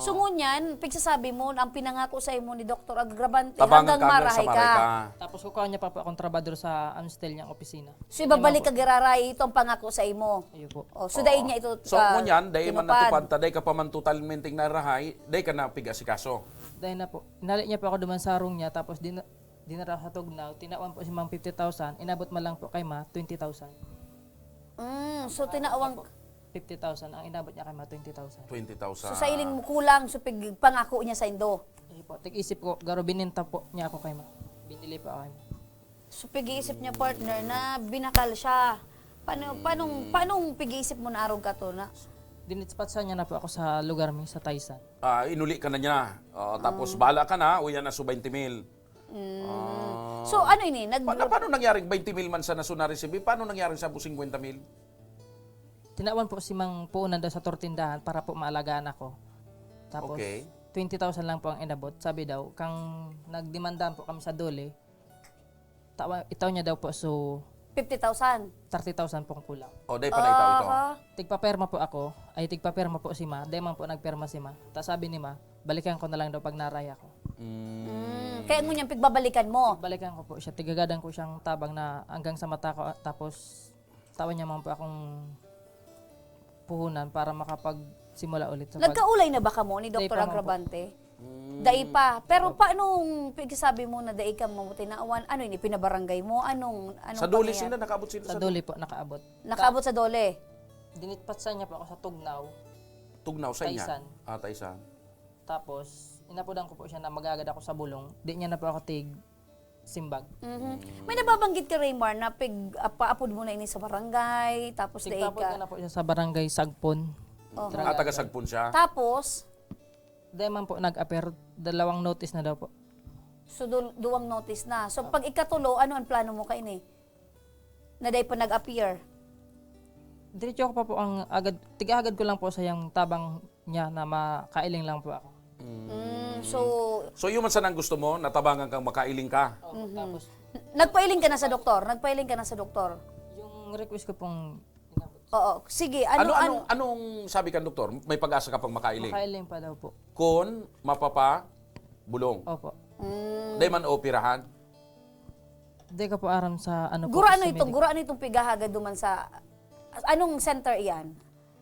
So ngunyan, pigsasabi mo, ang pinangako sa imo ni Dr. Agravante, Tabangan hanggang ka hanggang sa marahay ka. Tapos kukuha niya pa po akong trabador sa Amstel niyang opisina. So ibabalik ka giraray itong pangako sa imo. Ayun po. So dahin niya ito So ngunyan, dahil man tinupad. natupad ta, dahil ka pa man totalmente narahay, dahil ka na pigasikaso. Dahil na po, inalik niya po ako duman sa room niya, tapos dinara sa tugnaw, tinawan po si Mang 50,000, inabot man lang po kay Ma 20,000. So tinawang 50,000, ang inabot niya kay Ma 20,000. 20,000. So sa iling mo kulang, so pangako niya sa indo. Ayun po, tig-isip ko, garo bininta po niya ako kay Ma. Binili pa ako kay Ma. So pag-iisip niya partner na binakal siya. Paano pag-iisip mo na arog ka to na? Dinitspatsa niya na po ako sa lugar mi, sa Taysan. Inuli ka na niya. Tapos bala ka na, uyan na so 20,000. So ano ini? Paano nangyaring 20,000 man sa nasunari si B? Paano nangyaring sa 50,000? Tinawan po si Mang puunan daw sa tortindahan para po maalagaan ako. Tapos, Okay. 20,000 lang po ang inabot. Sabi daw, kang nagdemandaan po kami sa dole, itaw niya daw po so 50,000. 30,000 pong kulang. O, dahil pa na ito. Tigpaperma po ako, tigpaperma po si Ma, dahil man po nagperma si Ma. Tapos sabi ni Ma, balikan ko na lang daw pag naray ako. Kaya ngunyan pigbabalikan mo. Balikan ko po siya, tigagadan ko siyang tabang na hanggang sa mata ko, tapos tawan niya man po akong puhunan para makapagsimula ulit. Nagkaulay na ba ka mo ni Dai Dr. pa man po. Agravante? Dai pa. Pero paano sabi mo na dai ka mo tinaawan? Ano ini pinabarangay mo? Anong Sa dole pangyayari? sila, nakaabot sila Sa dole po, nakaabot. Nakaabot sa dole. Dinitpatsa niya po ako sa tugnaw. Tugnaw sa inya? Taysan. Taysan. Tapos, inapudan ko po siya na magagad ako sa bulong. Di niya na po ako simbag. May nababanggit ka, Raymar, na paapod mo na ini sa barangay, tapos dai Tigpapod ka. na po siya sa barangay Sagpon. Taga-Sagpon siya? Tapos, dahil man po nag-appear, 2 notice na daw po. so duwang notice na. So pag ikatulo, ano ang plano mo kaini? Na dai pa nag-appear. Diretso ko pa po ang agad, tigagad ko lang po sa yung tabang niya na makailing lang po ako. So yun man sanang gusto mo, natabangan kang makailing ka. Tapos, nagpailing ka na sa doktor? Nagpailing ka na sa doktor? yung request ko pong Oo. Sige, Anong sabi ka, doktor? May pag-asa ka pang makailing? makailing pa daw po. Kung bulong. Opo. Dahil man operahan? Di ka po aram sa ano po. Gura sa ano itong pigahagad duman sa anong center iyan?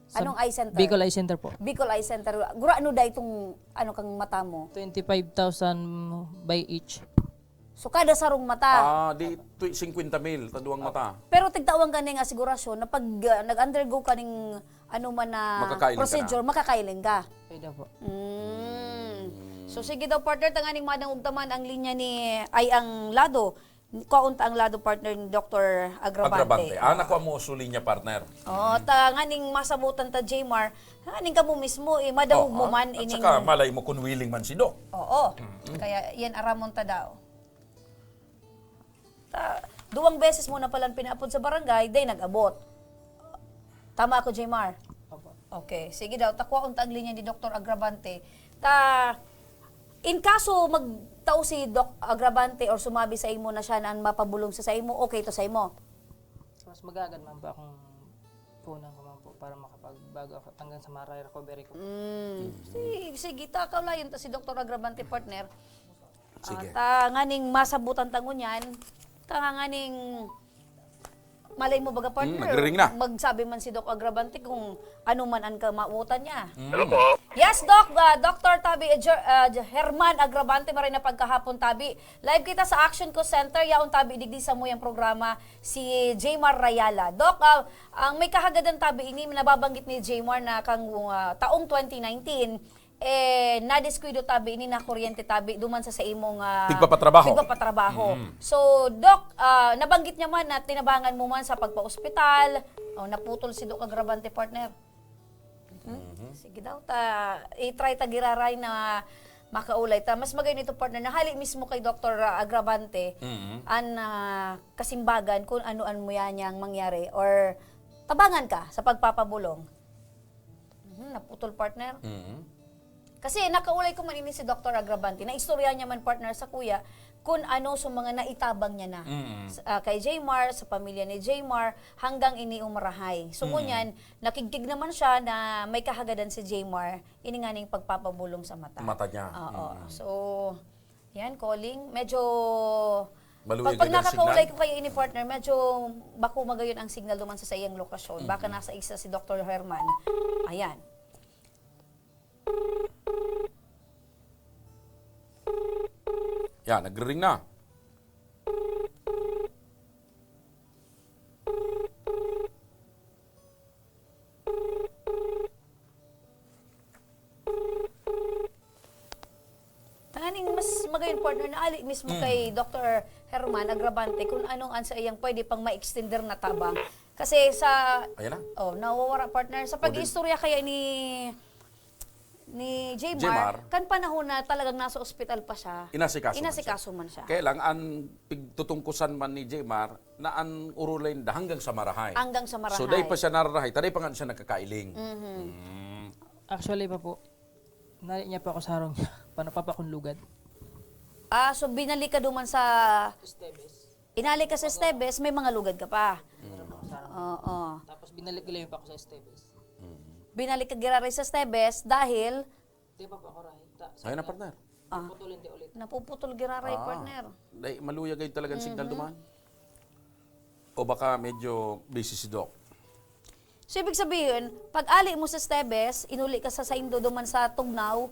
Sa Anong eye center? Bicol Eye Center po. Bicol Eye Center. Gura ano dai itong ano kang mata mo? 25,000 by each. So kada sarong mata. Di 50,000, taduang mata. Pero tigtawang ka nga sigurasyon na pag nag-undergo ka ning ano man na Makakailing ka procedure, makakailing ka. Pwede po. So sige daw partner, tanganing madang ugtaman ang linya ni ay ang lado. Kaunta ang lado partner ni Dr. Agravante. Nakuha mo usuli niya, partner. Tanganing masabutan ta Jmar, tanganing ka mo mismo madawog mo man At ining. saka malay mo kung willing man si Doc. Oo. Kaya yan aramon ta daw. Duwang beses mo na palang pinaapod sa barangay, day nag-abot. Tama ako, Jmar? Okay. Sige daw, takwa unta ang linya ni Dr. Agravante. In kaso magtao si Doc Agravante or sumabi sa imo na siya na mapabulong sa imo, okay to sa imo? Mas magagad man ba akong punan ko man po para makapagbago ako hanggang sa maray recovery ko. Sige, takaulayan ta si Dr. Agravante partner. Sige. Tanganing masabutan tangon yan. Tanganing malay mo baga partner. Magre-ring na. Magsabi man si Doc Agravante kung ano man ang kamautan niya. Yes, Doc. Dr. Tabi Herman Agravante maray na pagkahapon Tabi. Live kita sa Action Co Center. Yaon Tabi digdi sa mo yung programa si Jmar Rayala. Doc, ang may kahagadan Tabi ini nababanggit ni Jmar na kang taong 2019 na-descuido Tabi ini na kuryente Tabi duman sa imong tigpapatrabaho. So Doc, nabanggit niya man na tinabangan mo man sa pagpa-ospital, naputol si Doc Agravante partner. Sige daw i-try ta giraray na makaulay ta. Mas magay nito partner na hali mismo kay Dr. Agravante an kasimbagan kung ano-an mo yan yang mangyari or tabangan ka sa pagpapabulong. Naputol partner. Kasi nakaulay ko man ini si Dr. Agravante, na istorya niya man partner sa kuya, kung ano sa mga naitabang niya na. Kay Jmar, sa pamilya ni Jmar, hanggang ini umarahay. So ngunyan, nakigtig naman siya na may kahagadan si Jmar, ini nga ning pagpapabulong sa mata. Mata niya. Oo. So, yan, calling. Medyo, Maluwag pag ang nakakaulay signal? ko kayo ini partner, medyo bako magayon ang signal duman sa iyang lokasyon. Baka nasa isa si Dr. Herman. Ayan. Yan, nagre-ring na. Tanganing mas magayon partner na ali mismo kay Dr. Herman Agrabante kung anong ansa iyang pwede pang ma-extender na tabang. Kasi sa Ayan na. nawawara partner sa pag-istorya kaya ni Jmar, kan panahon na talagang nasa ospital pa siya. Inasikaso man siya. Kaya lang, ang pigtutungkusan man ni Jmar, na ang urulain da hanggang sa marahay. Hanggang sa marahay. So, day pa siya nararahay, taday pa nga siya nagkakailing. Actually pa po, nali niya po ako sa harong niya. Paano pa akong lugad? So binalik ka duman sa inalik ka sa Estebes, may mga lugad ka pa. Oo. Tapos binalik-ilayo pa ako sa Estebes. Binalik ka giraray sa Estebes dahil Di pa po ako rahi. Ayun na, partner. Putulin di ulit. napuputol giraray partner. Day, maluyag kayo talagang signal duman. O baka medyo busy si Doc. So ibig sabihin, pag ali mo sa Estebes, inuli ka sa Saindo duman sa Tugnaw.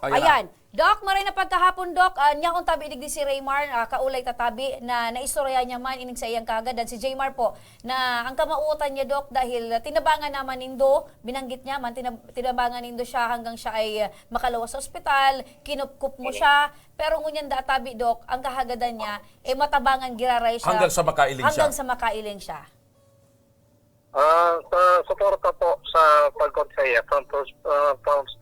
Ayan. Doc, maray na pagkahapon, Doc. Niya kung tabi digdi si Raymar, kaulay tatabi, na naistorya niya man ining sa iyang kagad. Dan si Jmar po, na ang kamautan niya, Doc, dahil tinabangan naman nindo, binanggit niya man, tinabangan nindo siya hanggang siya ay makalawas sa ospital, kinupkup mo siya. Pero ngunyan databi, Doc, ang kahagadan niya, matabangan giraray siya. Hanggang sa makailing siya. Hanggang sa makailing siya. Sa suporta po sa pagkonsaya from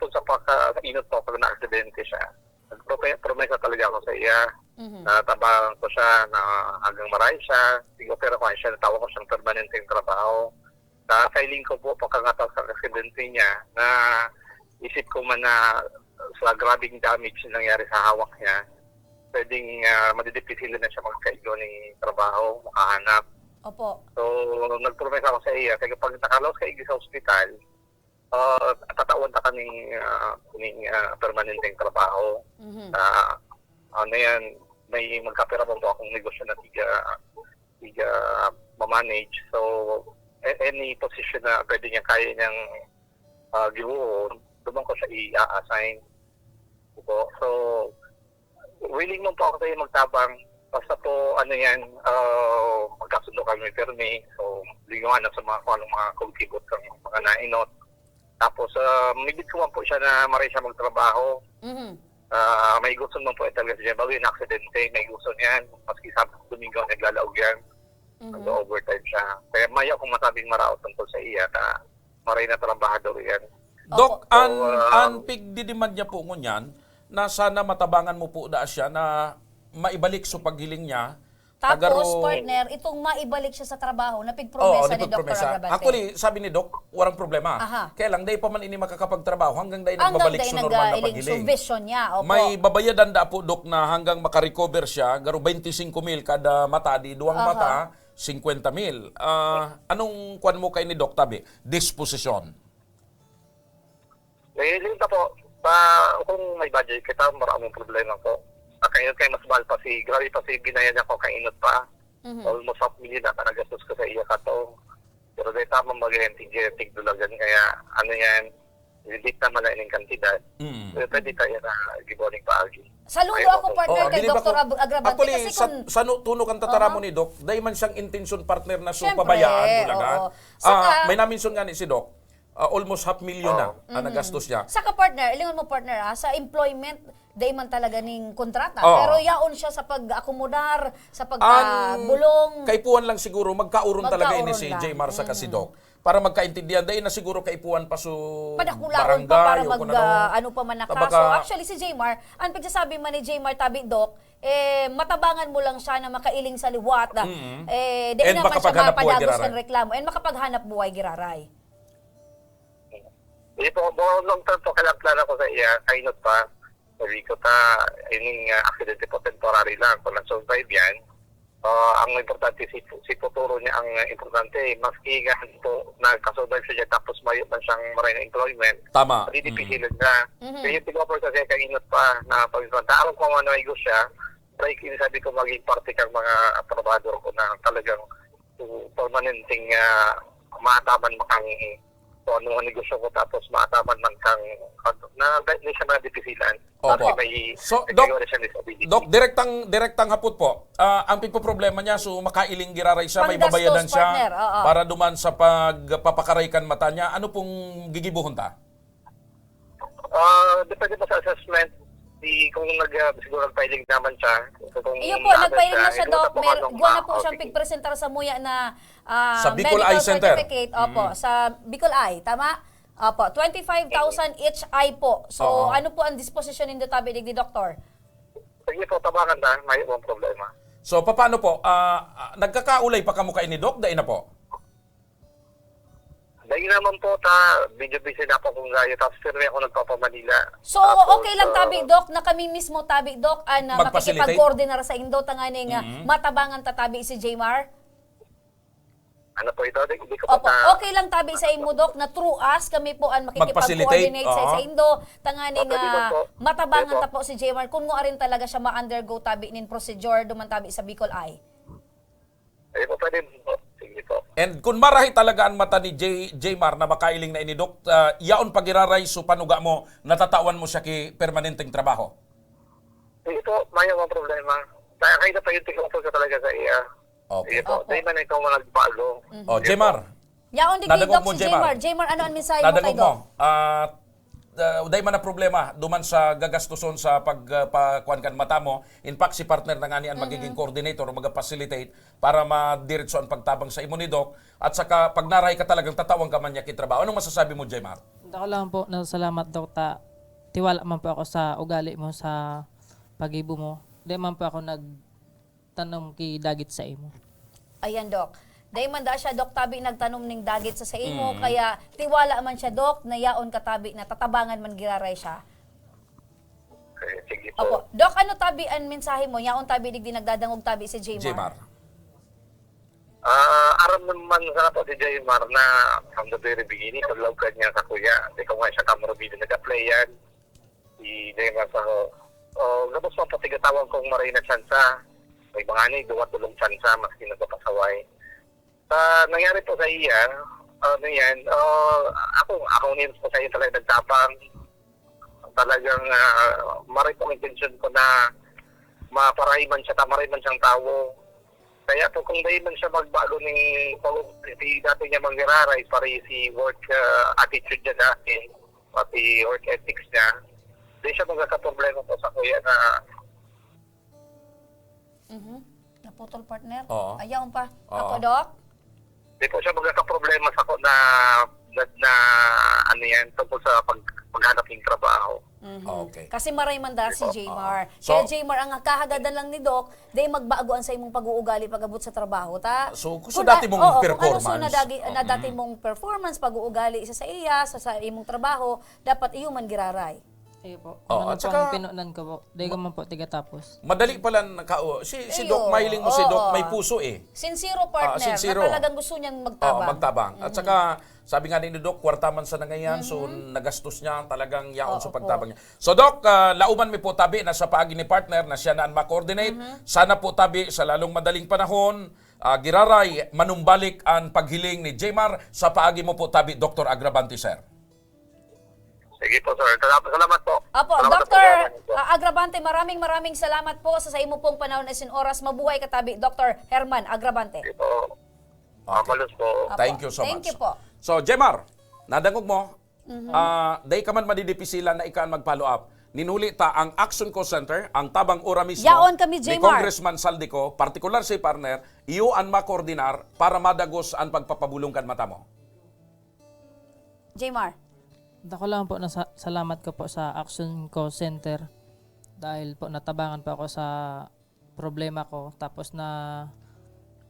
sa pagkainot po pag na-aksidente siya. Nagpromesa talaga ako sa iya. Tabangan ko siya na hanggang maray siya. Pero kung siya, natawa ko siyang permanenteng trabaho. Kailing ko po pagkakataon sa aksidente niya na isip ko man na sa grabing damage na nangyari sa hawak niya, pwedeng madidipisilin na siya magkaigo ng trabaho, makahanap. Opo. So, nagpromesa ako sa iya. Kaya pag nakalaos ka sa ospital, tatawan ta kaning permanenteng trabaho. Ano yan, may magkapira po akong negosyo na tiga ma-manage. So, any position na pwede niya kaya niyang gibuon, doon ko siya i-assign. So, willing mo po ako sa'yo magtabang. Basta po, ano yan, magkasundo kami permi. So, lingawan na sa mga kulkibot ng mga nainot. Tapos, mibit ko man po siya na maray siya magtrabaho. May gusto man po talaga siya. Bago yung aksidente, may gusto niyan. Maski sa Domingo, naglalaog yan. Nag-overtime siya. Kaya maya kung masabing maraot tungkol sa iya, maray na trabahador yan. Doc, ang pigdidimand niya po ngunyan, na sana matabangan mo po da siya na maibalik sa paghiling niya. Tapos, partner, itong maibalik siya sa trabaho na pigpromesa ni Dr. Agrabante. Actually, sabi ni Doc, walang problema. Kaya lang, dahil pa man ini makakapagtrabaho, hanggang dahil nagbabalik sa normal na paghiling. Vision niya. Opo. May babayadan da po, Doc, na hanggang makarecover siya, garo 25,000 kada mata, di duwang mata, 50,000. Anong kwan mo kay ni Doc Tabi? Disposition. Linta po, kung may budget kita, maraming problema po. Kaya mas mahal pa grabe pa binayad ako kainot pa. Almost 5,000,000 na nagastos ko sa iya kato. Pero dahil tamang mag-genetic dulagan, kaya ano yan, hindi naman na ining kantidad. Pero pwede tayo na giboning paagi. Saludo ako partner kay Dr. Agrabante. Actually, kasi kung sa tuno kang tatara mo ni Doc, dahil man siyang intention partner na pabayaan dulagan. May naminsun nga ni si Doc, almost 5,000,000 na ang nagastos niya. Saka partner, ilingon mo partner sa employment, day man talaga ning kontrata. Pero yaon siya sa pag-akomodar, sa pagkabulong. Kaipuan lang siguro, magkauron talaga ini si Jmar sa si Doc. Para magkaintindihan, dahil na siguro kaipuan pa so barangay. Para ano pa man nakaso. Actually, si Jmar, ang pagsasabi man ni Jmar tabi Doc, matabangan mo lang siya na makailing sa liwat. Di naman siya mapadagos ng reklamo. And makapaghanap buhay giraray. Hindi po, long term po, kailang plano ko sa iya, kainot pa. Sabi ko ining accident po temporary lang. Kung nag-survive yan, ang importante si futuro niya ang importante. Maski po nagka-survive siya tapos may man siyang marine employment. Tama. Didipisilan na. Kaya yung tig-offer kasi kainot pa na pagkakataon kung ano ay gusto siya, try sabi ko maging parte kang mga trabador ko na talagang permanenteng maataman makang kung ano ang negosyo ko tapos maataman man kang na hindi siya mga dipisilan. Opo. May So, Doc, direktang hapot po. Ang problema niya, so makailing giraray siya, may Panggastos, babayadan siya partner, oo. para duman sa pagpapakaraykan mata niya. Ano pong gigibuhon ta? Depende pa sa assessment. Kung siguro nag-filing naman siya. Iyo po, nag-filing na siya, Doc. Guwan na po siyang pigpresentar sa muya na Sa Bicol medical Eye Center. certificate. Opo, sa Bicol Eye, tama? Opo, 25,000 each eye po. So, ano po ang disposition in the tabi ni Doctor? Sige po, tabangan na. May ibang problema. So, paano po? Nagkakaulay pa kamo kay ni Doc? Dahil na po? Dahil naman po, video busy na po kung gaya. Tapos firme ako nagpapamanila. So, okay lang tabi, Doc, na kami mismo tabi, Doc, na makikipag-coordinar sa Indo, tanganing matabangan tatabi si Jmar? Ano po ito? Hindi ko Opo, okay lang tabi sa imo, Doc, na through us, kami po ang makikipag-coordinate sa Indo, tanganing matabangan ta po si Jmar. Kung mo rin talaga siya ma-undergo tabi nin procedure, duman tabi sa Bicol Eye. Ay po, pwede po. Sige po. And kung marahi talaga ang mata ni Jmar na makailing na ini, Doc, yaon pagiraray so panuga mo, natatawan mo siya ki permanenteng trabaho? Sige po, may mga problema. Kaya na pa yung tig-offer ko talaga sa iya. Okay. Sige po, dahil man ikaw nagbago. Jmar. Yaon di Nadagog Doc mo, si Jmar. Jmar, ano ang mensahe mo Nadagog kay mo. Doc? Dahil man na problema, duman sa gagastuson sa pagpakuan kan mata mo, in fact, si partner na nga niyan magiging coordinator o mag-facilitate para madiretso ang pagtabang sa imo ni Doc. At saka, pag naray ka talagang tatawang ka man niya kitrabaho. Anong masasabi mo, Jmar? Ako lang po, salamat, Doc. Tiwala man po ako sa ugali mo, sa pag-ibo mo. Di man po ako nagtanong kay dagit sa imo. Ayan, Doc. Dahil man da siya, Doc, tabi nagtanom ning dagit sa imo, kaya tiwala man siya, Doc, na yaon katabi, na tatabangan man giraray siya. Sige po. Opo. Doc, ano tabi ang mensahe mo? Yaon tabi digdi nagdadangog tabi si Jmar. Aram naman sana po si Jmar na from the very beginning, paglawag niya sa kuya. Hindi ko nga siya kamarabido nag-apply yan. Si Jmar sa gabos mo patigatawag kong maray na tsansa. May mga duwa tulong tsansa, maski nagpapasaway. Nangyari po sa iya, ako nito po sa iyo talaga nagtapang. Talagang maray pong intention ko na maparay man siya, tamaray man siyang tao. Kaya po kung dahil man siya magbago ni dati niya manggiraray, pari si work attitude niya dati, pati work ethics niya, di siya magkakaproblema po sa kuya na Naputol, partner? Oo. Ayaw pa. Oo. Ako, Doc? di po siya magkakaproblema sa na ano yan, tungkol sa paghanap ng trabaho. Okay. Kasi maray man da si Jmar. So- Kaya Jmar, ang kahagadan lang ni Doc, dahil magbagoan sa imong pag-uugali pag-abot sa trabaho. So, kung dati mong performance. Kung ano na dati mong performance, pag-uugali isa sa iya, sa imong trabaho, dapat iyo man giraray. Iyo po. Oh, Ano at po saka- ang pinunan ko po. Dahil ka man po tigatapos. Madali pala si Doc, mahiling mo si Doc, may puso eh. Sincero partner, sincero. na talagang gusto niyang magtabang. Magtabang. At saka, sabi nga ni Doc, kwartaman sa nangayan, so nagastos niya talagang yaon sa pagtabang niya. So Doc, lauman mi po tabi na sa paagi ni partner na siya na ma-coordinate. Sana po tabi sa lalong madaling panahon, giraray, manumbalik ang paghiling ni Jmar sa paagi mo po tabi, Dr. Agravante, sir. Sige po, sir. Salamat po. Apo, Salamat Dr. po. Agravante, maraming salamat po sa imo pong panahon na oras. Mabuhay katabi, Dr. Herman Agravante. Sige po. Malos po. Apo. Thank you so much. Thank you po. So, Jmar, nadangog mo, dahi ka man madidipisilan na ikaan mag-follow up. Ninuli ta ang Action Co Center, ang tabang ora mismo Yaon kami, ni Jmar. Congressman Saldico, partikular si partner, iyo ang makoordinar para madagos ang pagpapabulong kan mata mo. Jmar. Ako lang po, salamat ko po sa Action Co Center dahil po natabangan po ako sa problema ko tapos na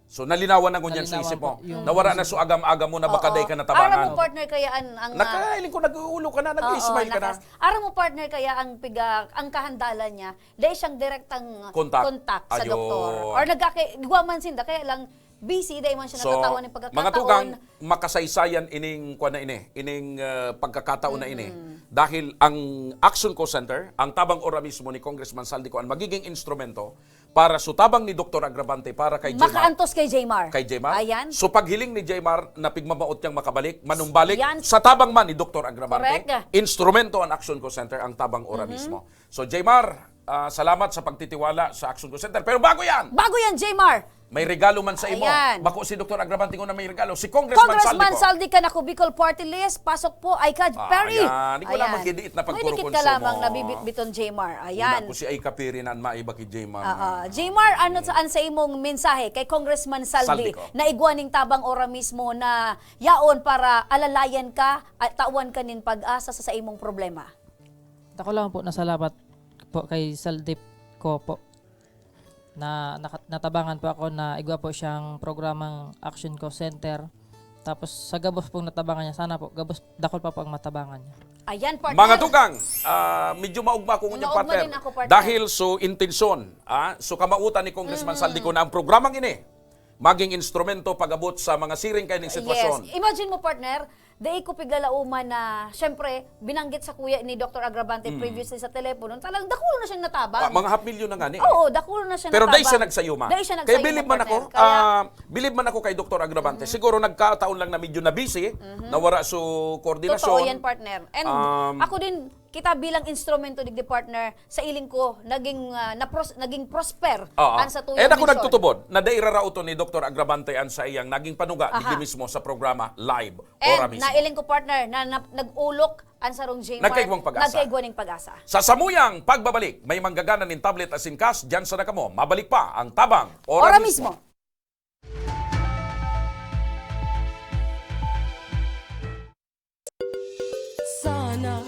So nalinawan na ngunyan sa Nalinawan isip mo. po yung- Nawara na so agam-agam mo na baka day ka Ara natabangan. mo partner kaya ang Nakailing ko nag-uulo ka na, nag-smile ka na. Ara mo partner kaya ang kahandalan niya dahil siyang direktang Contact. sa Ayun. doktor. Or nagwa man sinda kaya lang busy dahil man siya natatawan ng pagkakataon. mga tugang, makasaysayan ining pagkakataon na ini. Dahil ang Action Co Center, ang tabang ora mismo ni Congressman Saldico, ang magiging instrumento para sutabang ni Dr. Agravante para kay Jmar. Makaantos kay Jmar. Ayan. So paghiling ni Jmar na pigmamaot niyang makabalik, manumbalik, Yan. sa tabang man ni Dr. Agravante, Correct. instrumento ang Action Co Center, ang tabang ora mismo. So Jmar, salamat sa pagtitiwala sa Action Co Center. Pero bago yan, Jmar! may regalo man sa imo. Ayan. Bako si Dr. Agravante ko na may regalo. Si Congressman Saldico. Saldi ka na Bicol Party List. Pasok po, Aika Perry. Ayan. Di ko lamang kidiit na May pagpuro dikit ka lamang nabibit-biton, Jmar. Ayan. Una ko si Aika Perry na maiba ki Jmar. Jmar, ano saan sa imong mensahe kay Congressman Saldi Saldico. na igwaning tabang ora mismo na yaon para alalayan ka at tawan ka nin pag-asa sa imong problema? Ako lang po nasalamat po kay Saldip ko po na natabangan po ako na igwa po siyang programang Action Co Center. Tapos sa gabos pong natabangan niya, sana po gabos dakol pa po ang matabangan niya. Ayan, partner. Mga tukang, medyo maugma ko ngunyan Maugma partner. din ako, partner. Dahil so intensyon, so kamautan ni Congressman Saldico na ang programang ini maging instrumento pag-abot sa mga siring kay ning sitwasyon. Yes. Imagine mo, partner, dahil ko piglalauman na, syempre, binanggit sa kuya ni Dr. Agravante previously sa telepono, talagang dakulo na siyang natabang. Mga half million na nga ni. Oo, dakulo na siya Pero natabang. dahil siya nagsayuma. Dahil siya Kaya nagsayuma, bilib man ako, partner. bilib man ako kay Dr. Agravante. Siguro nagkataon lang na medyo na busy, nawara so koordinasyon. Totoo yan, partner. And ako din, kita bilang instrumento digdi partner, sa iling ko, naging prosper ang sa tuyang ako misyon. nagtutubod na dairarauto ni Dr. Agravante an sa iyang naging panuga digdi mismo sa programa live ora And mismo. nailing ko, partner, na nag-ulok ang sarong Jmar. Nagkaigwang pag-asa. Nagkaigwaning pag-asa. Sa samuyang pagbabalik, may manggagana nin tablet as in cash, dyan sa nakamo, mabalik pa ang tabang Ora mismo. Sana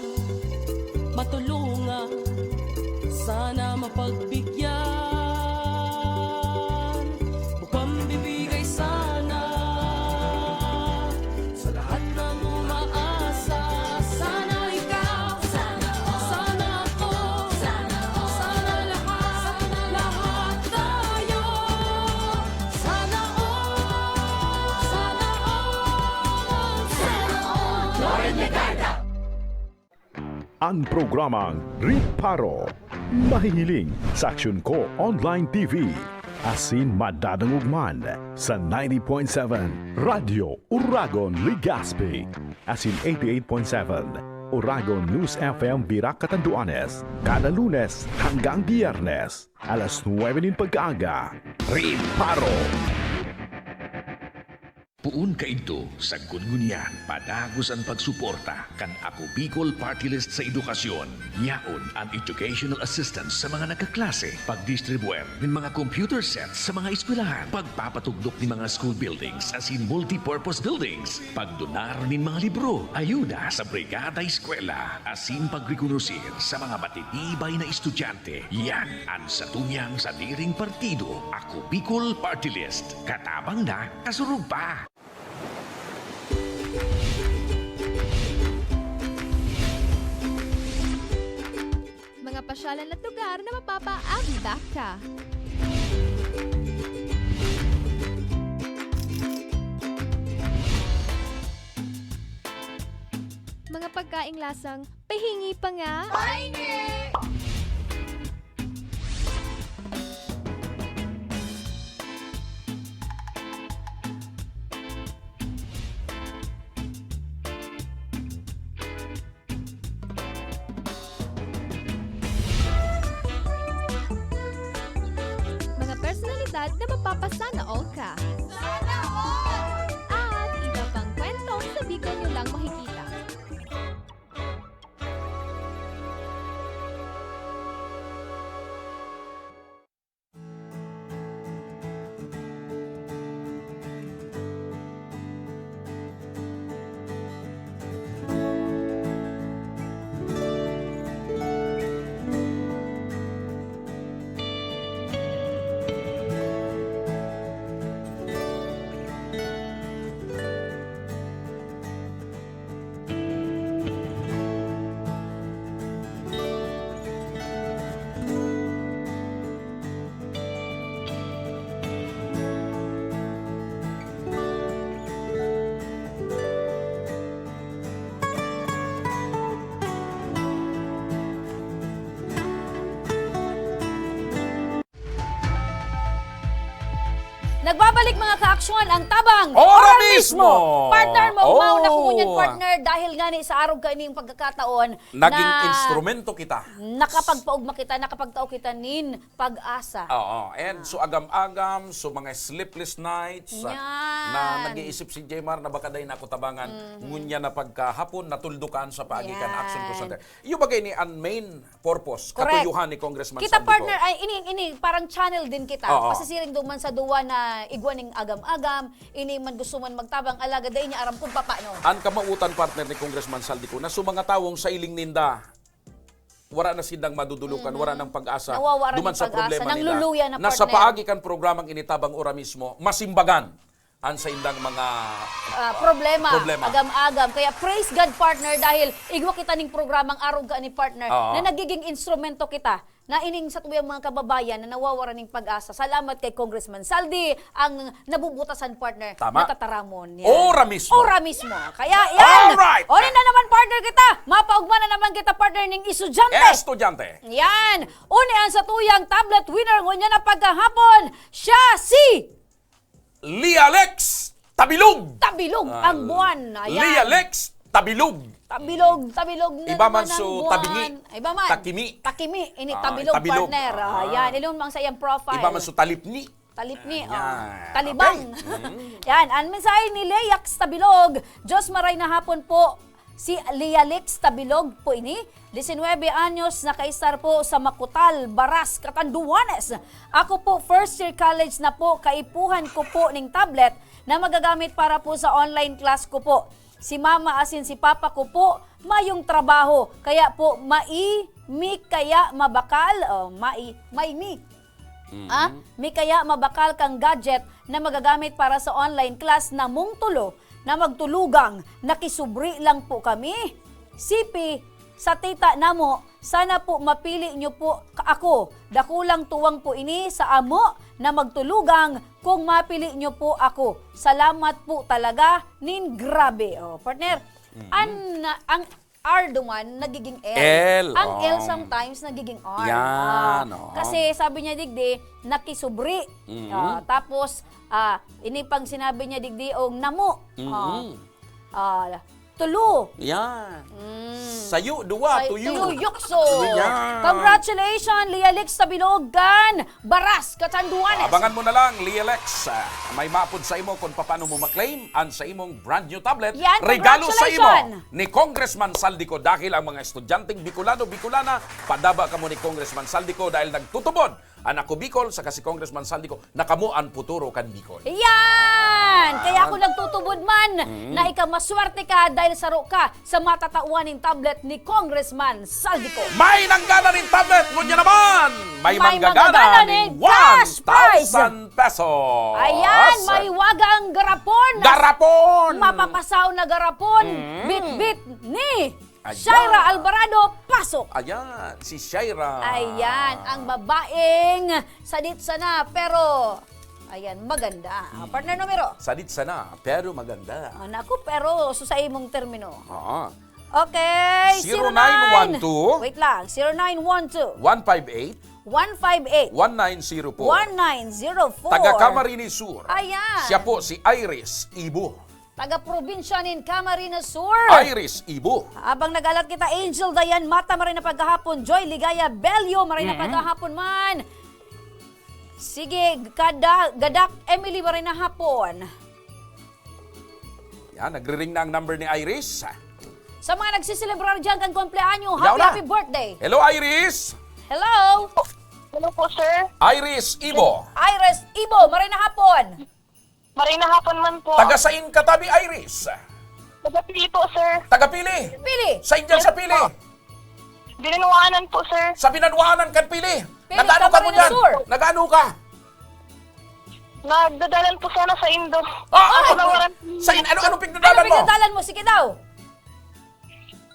matulungan, sana mapagbigyan, bukang bibigay sana sa lahat ng umaasa. Sana ikaw, sana ako, sana lahat tayo. Sana Loren Legarda. Ang programang Riparo. Mahihiling sa Action Co Online TV. Asin madadangugman sa 90.7 Radio Uragon Legazpi. Asin 88.7 Uragon News FM Birac Catanduanes. Kada Lunes hanggang Biyernes. Alas 9 ng pagkaaga. Riparo. Puun kaidto sa Gungunyan, padagos ang pagsuporta kan Ako Bicol Party List sa edukasyon. Yaon ang educational assistance sa mga nagkaklase, pagdistribuer ng mga computer sets sa mga eskwelahan, pagpapatugdok ng mga school buildings as in multi-purpose buildings, pagdonar ng mga libro, ayuda sa brigada eskwela, asin pagrekonosir sa mga matitibay na estudyante. Yan ang satuyang sa diring partido, Ako Bicol Party List. Katabang na, kasurug pa. Mga pasyalan at lugar na mapapaabida ka. Mga pagkaing lasang pahingi pa nga. Pahingi! Mga personalidad na mapapasana all ka. Sana all! At iba pang kwentong sa Bicol nyo lang makikita. Nagbabalik mga kaaksyon ang tabang Ora mismo! Partner mo Oh! na kunyan partner dahil nga ni sa araw ka ining pagkakataon Naging na instrumento kita. nakapagpaugma kita, nakapagtao kita nin pag-asa. Oo. And so agam-agam, so mga sleepless nights, Yan. na nag-iisip si Jmar na baka dahil na ako tabangan, ngunya na pagkahapon, natuldukan sa paagikan Yan. Action ko Center. Yung bagay ni ang main purpose, Correct. katuyuhan ni Congressman Kita Saldico. partner ay ini parang channel din kita. Oo. Pasisiring duman sa duwa na igwaning agam-agam, ini man gusto man magtabang alaga dahil niya aram kung paano. Ang kamautan partner ni Congressman Saldico na mga tawong sa iling ninda, wala na sindang madudulukan, wala ng pag-asa, Nawawala duman ng sa pag-asa, problema nila. nangluluya na Nasa partner. paagi kan programang initabang ora mismo, masimbagan ang sa indang mga Problema, Problema. agam-agam. Kaya praise God partner dahil igwa kita ning programang arog ka ni partner Oo. na nagiging instrumento kita na ining sa tuyang mga kababayan na nawawara ning pag-asa. Salamat kay Congressman Saldi ang nabubutasan partner Tama. na tataramon. Yan. Ora mismo. Ora mismo. Kaya yan. Alright. O na naman partner kita. Mapaugma na naman kita partner ning estudyante. Estudyante. Yan. Unian sa tuyang tablet winner ngunya na pagkahapon. Siya si Lia Lex Tabilog. Tabilog ang buwan. Ayan. Lia Lex Tabilog. Tabilog na Iba man naman ang so buwan. tabingi. Iba man. Takimi. Takimi. Ini Ah, tabilog, tabilog. partner. Ah. Yan. Ilong mang sa iyang profile. Iba man so talipni. Talipni. Yan. Talibang. Okay. Yan. Ang mensahe ni Leax Tabilog. Diyos maray na hapon po. Si Lealix Tabilog po ini. 19 anyos, nakaistar po sa Makutal, Baras, Catanduanes. Ako po, first year college na po, kaipuhan ko po ng tablet na magagamit para po sa online class ko po. Si mama asin si papa ko po, mayong trabaho. Kaya po, mi kaya mabakal, mi kaya mabakal kang gadget na magagamit para sa online class na mong tulo na magtulugang nakisubri lang po kami. Sipi, sa tita namo, sana po mapili nyo po ako. Dakulang tuwang po ini sa amo na magtulugang kung mapili nyo po ako. Salamat po talaga, nin grabe. Oh, partner, ang R duman nagiging L. L, Ang oh. L sometimes nagiging R. Yan, oh. Kasi sabi niya digdi, nakisubri. Tapos, ini pang sinabi niya digdi, namo. Tulo. Yan. Sayo, duwa, tuyo. Tuyukso. Yan. Congratulations, Lealix Tabilogan, Baras, Catanduanes. Abangan mo na lang, Lia Lex. May mapod sa imo kung paano mo maklaim ang sa imong brand new tablet. Yan, Regalo sa imo congratulations. ni Congressman Saldico dahil ang mga estudyanteng Bicolano-Bicolana, padaba ka mo ni Congressman Saldico dahil nagtutubod ang ako Bicol sa kasi Congressman Saldico nakamo ang puturo kan Bicol. Yan! Kaya ako nagtutubod man na ikaw maswerte ka dahil saro ka sa matatauan ng tablet ni Congressman Saldico. May nanggana rin tablet, ngunya naman! May manggagana manggagana ng ng cash prize. 1,000 pesos. Ayan, may wagang garapon. Garapon! Mapapasaw na garapon. Bit-bit ni Ayan. Shaira Alvarado, pasok. Ayan, si Shaira. Ayan, ang babaeng sadit sana pero ayan, maganda. Partner numero. Sadit sana, pero maganda. Naku, pero susay mong termino. Oo. Okay, 0912. Wait lang, 0912 158 158 1904. 1904. Taga Camarines Sur. Ayan. Siya po si Iris Ibo. Taga-probinsya nin Camarines Sur. Iris Ibo. Habang nagalat kita, Angel Dayan Mata, maray na pagkahapon. Joy Ligaya Belio, maray na pagkahapon man. Sige, Gadak Emily, maray na hapon. Yan, nagre-ring na ang number ni Iris. Sa mga nagsiselebrar dyan kang kumpleanyo, Yaw na. happy birthday. Hello, Iris. Hello. Hello po, sir. Iris Ibo. Iris Ibo, maray na hapon. Maray na hapon man po. Taga sain katabi, Iris. Taga-pili po, sir. Taga Pili. Pili. Sa Indian sa Pili. Binanuanan po, sir. Sa Binanwanan kan Pili. Pili, Nagano ka mo Camarines dyan? Sur. Nagano ka? Nagdadalan po sana sa Indo. Ano pigdadalan mo? Pinagdalan mo, sige daw.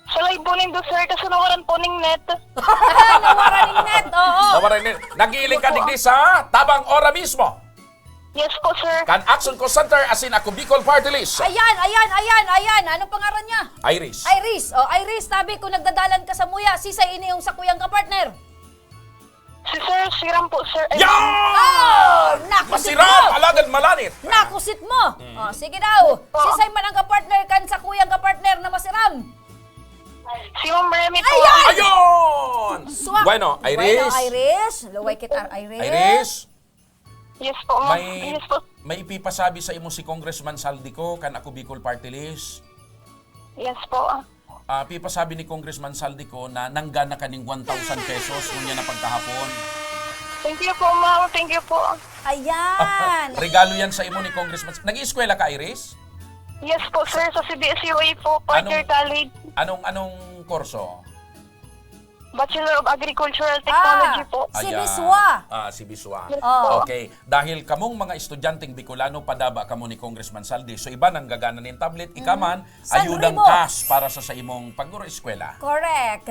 Sa live po nindo, sir, kasi nawaran po ning net. Nawaran ng net, oo. Nagiiling ka digdi sa tabang ora mismo. Yes po, sir. Kan Action ko Center asin ako Bicol Party List. Ayan. Anong pangaran niya? Iris. Iris, tabi kung nagdadalan ka sa muya, sisa ini yung sa kuyang ka partner. Si Sir Siram po, Sir. Oh! Nakusit mo! Masiram, alagad malanit. Nakusit mo! Oh, sige daw. Si Simon ang kapartner kan sa kuyang kapartner na masiram. Si Ma'am Remy po. Ayun! Swak. Bueno, Iris. Bueno, Iris. Luway kita, Iris. Iris, Yes po, ma'am. may, Yes po. may ipipasabi sa imo si Congressman Saldico kan ako Bicol Party List. Yes po. Pipasabi ni Congressman Saldico na nanggana kaning 1,000 pesos kung niya na pagkahapon. Thank you po, ma'am. Thank you po. Ayan. Regalo yan sa imo ni Congressman. Nag-ieskwela ka, Iris? Yes po, sir. Sa CBSUA po, Parker College. Anong kurso? Bachelor of Agricultural Technology po. Si Ayan. Biswa. Si Biswa. Yes po. Okay. Dahil kamong mga estudyanteng Bicolano, padaba kamo ni Congressman Saldi. So iba nang gagana ng tablet, ikaman, San ayudang Remo. cash para sa imong pag-eskwela. Correct.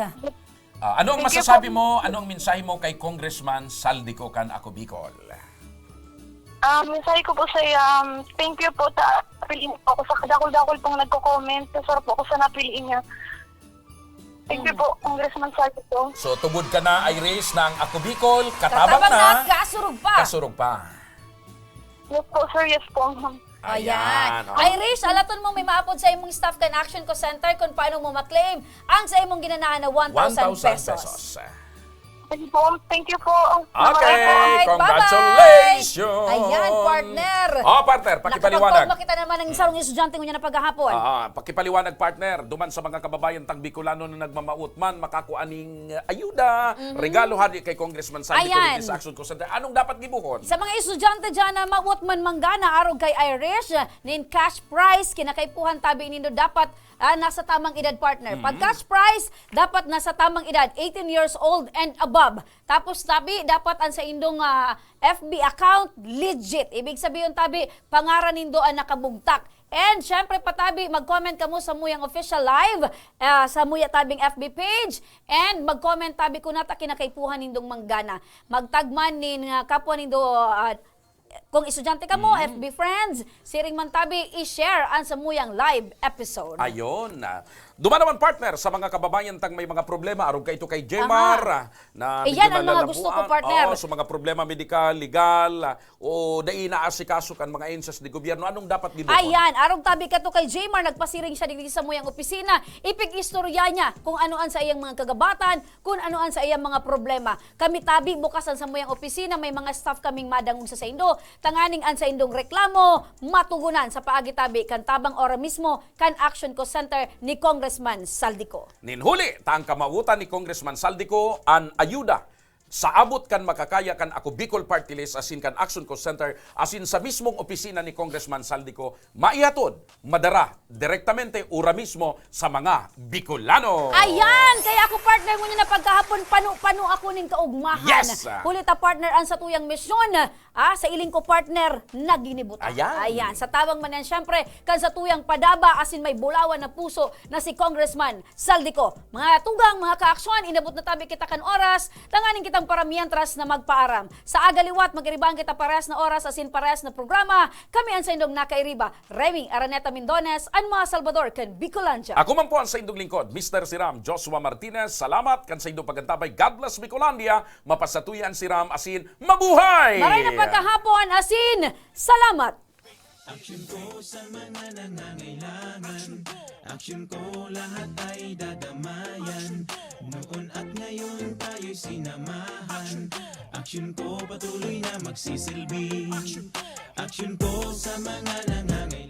Ano ang Thank you masasabi po. mo, ano ang mensahe mo kay Congressman Saldico kan ako Bicol? Mensahe ko po sa thank you po ta napiliin po ako sa kadakol-dakol pong nagko-comment. Sarap po ako sa napiliin niya. Thank you po, Congressman Saldico. So tubod ka na, Iris, na ang ako Bicol, katabang na, kasurog pa. kasurog pa. Yes po, sir. Yes po, ma'am. Ayan. oh. Irish, alaton mo may maapod sa imong staff kan Action Co Center kung paano mo maklaim ang sa imong ginanahan na 1,000 pesos. Thank you po. Thank you po. Okay, congratulations! Ayan, partner. Partner, pakipaliwanag. Nakapagpagma kita naman ng sarong estudyante ko niya na paghahapon. Pakipaliwanag, partner. Duman sa mga kababayan tang Bicolano na nagmamaut man, makakuaning ayuda, regalo hadi kay Congressman Sandy Ayan. sa Action Co Center. Anong dapat gibuhon? Sa mga estudyante dyan na mawat man manggana arog kay Irish, nin cash prize, kinakaipuhan tabi nindo dapat nasa tamang edad, partner. Pag cash prize, dapat nasa tamang edad, 18 years old and above. Tapos tabi, dapat ang sa indong FB account, legit. Ibig sabihin tabi, pangaran nindo ang nakabugtak. And syempre patabi, mag-comment ka mo sa muyang official live, sa muya tabing FB page, and mag-comment tabi kung nata kinakaipuhan nindong manggana. Magtagman nin kapwa nindo, kung estudyante ka mo, FB friends, siring man tabi, i-share ang sa muyang live episode. Ayun. Duman naman, partner, sa mga kababayan tang may mga problema, arog ka ito kay Jmar, na medyo Iyan ang mga gusto ko, partner. So mga problema medikal, legal, o nainaasikaso kan mga ensas di gobyerno, anong dapat gibuhon? Ayan, arog tabi ka to kay Jmar, nagpasiring siya dito sa muyang opisina, ipig-istorya niya kung anoan sa iyang mga kagabatan, kung anoan sa iyang mga problema. Kami tabi, bukasan sa muyang opisina, may mga staff kaming madangog sa Indo, tanganing an sa indong reklamo, matugunan sa paagi tabi, kan tabang ora mismo, kan Action Co Center ni Congressman Saldico. Ninhuli, taang kamautan ni Congressman Saldico ang ayuda sa abot kan makakaya kan ako Bicol Party List asin kan Action Co Center asin sa mismong opisina ni Congressman Saldico maihatod, madara direktamente ura mismo sa mga Bicolano. Ayan, kaya ako partner mo niya na pagkahapon panu ako ning kaugmahan. Yes! Kulita partner ang sa tuyang misyon, sa iling ko partner naginibutan. Ayan. Sa tawang man yan, syempre, kan sa tuyang padaba asin may bulawan na puso na si Congressman Saldico. Mga tugang, mga kaaksyon, inabot na tabi kita kan oras, tanganin kitang paramihan tras na magpaaram. Sa agaliwat, magiribang kita parehas na oras asin parehas na programa, kami ang sa indong nakairiba, Remy Araneta Mindones, ang mga Salvador kan Bicolandia. Ako man po ang sa indong lingkod, Mr. Siram Joshua Martinez. Salamat kan sa indong pagantabay. God bless Bicolandia. Mapasatuyan si Ram asin mabuhay! Maray na pagkahapon asin, salamat! Aksyon ko sa mga nangangailangan. Aksyon ko lahat ay dadamayan. Noon at ngayon tayo'y sinamahan. Aksyon ko patuloy na magsisilbi. Aksyon ko sa mga nangangailangan.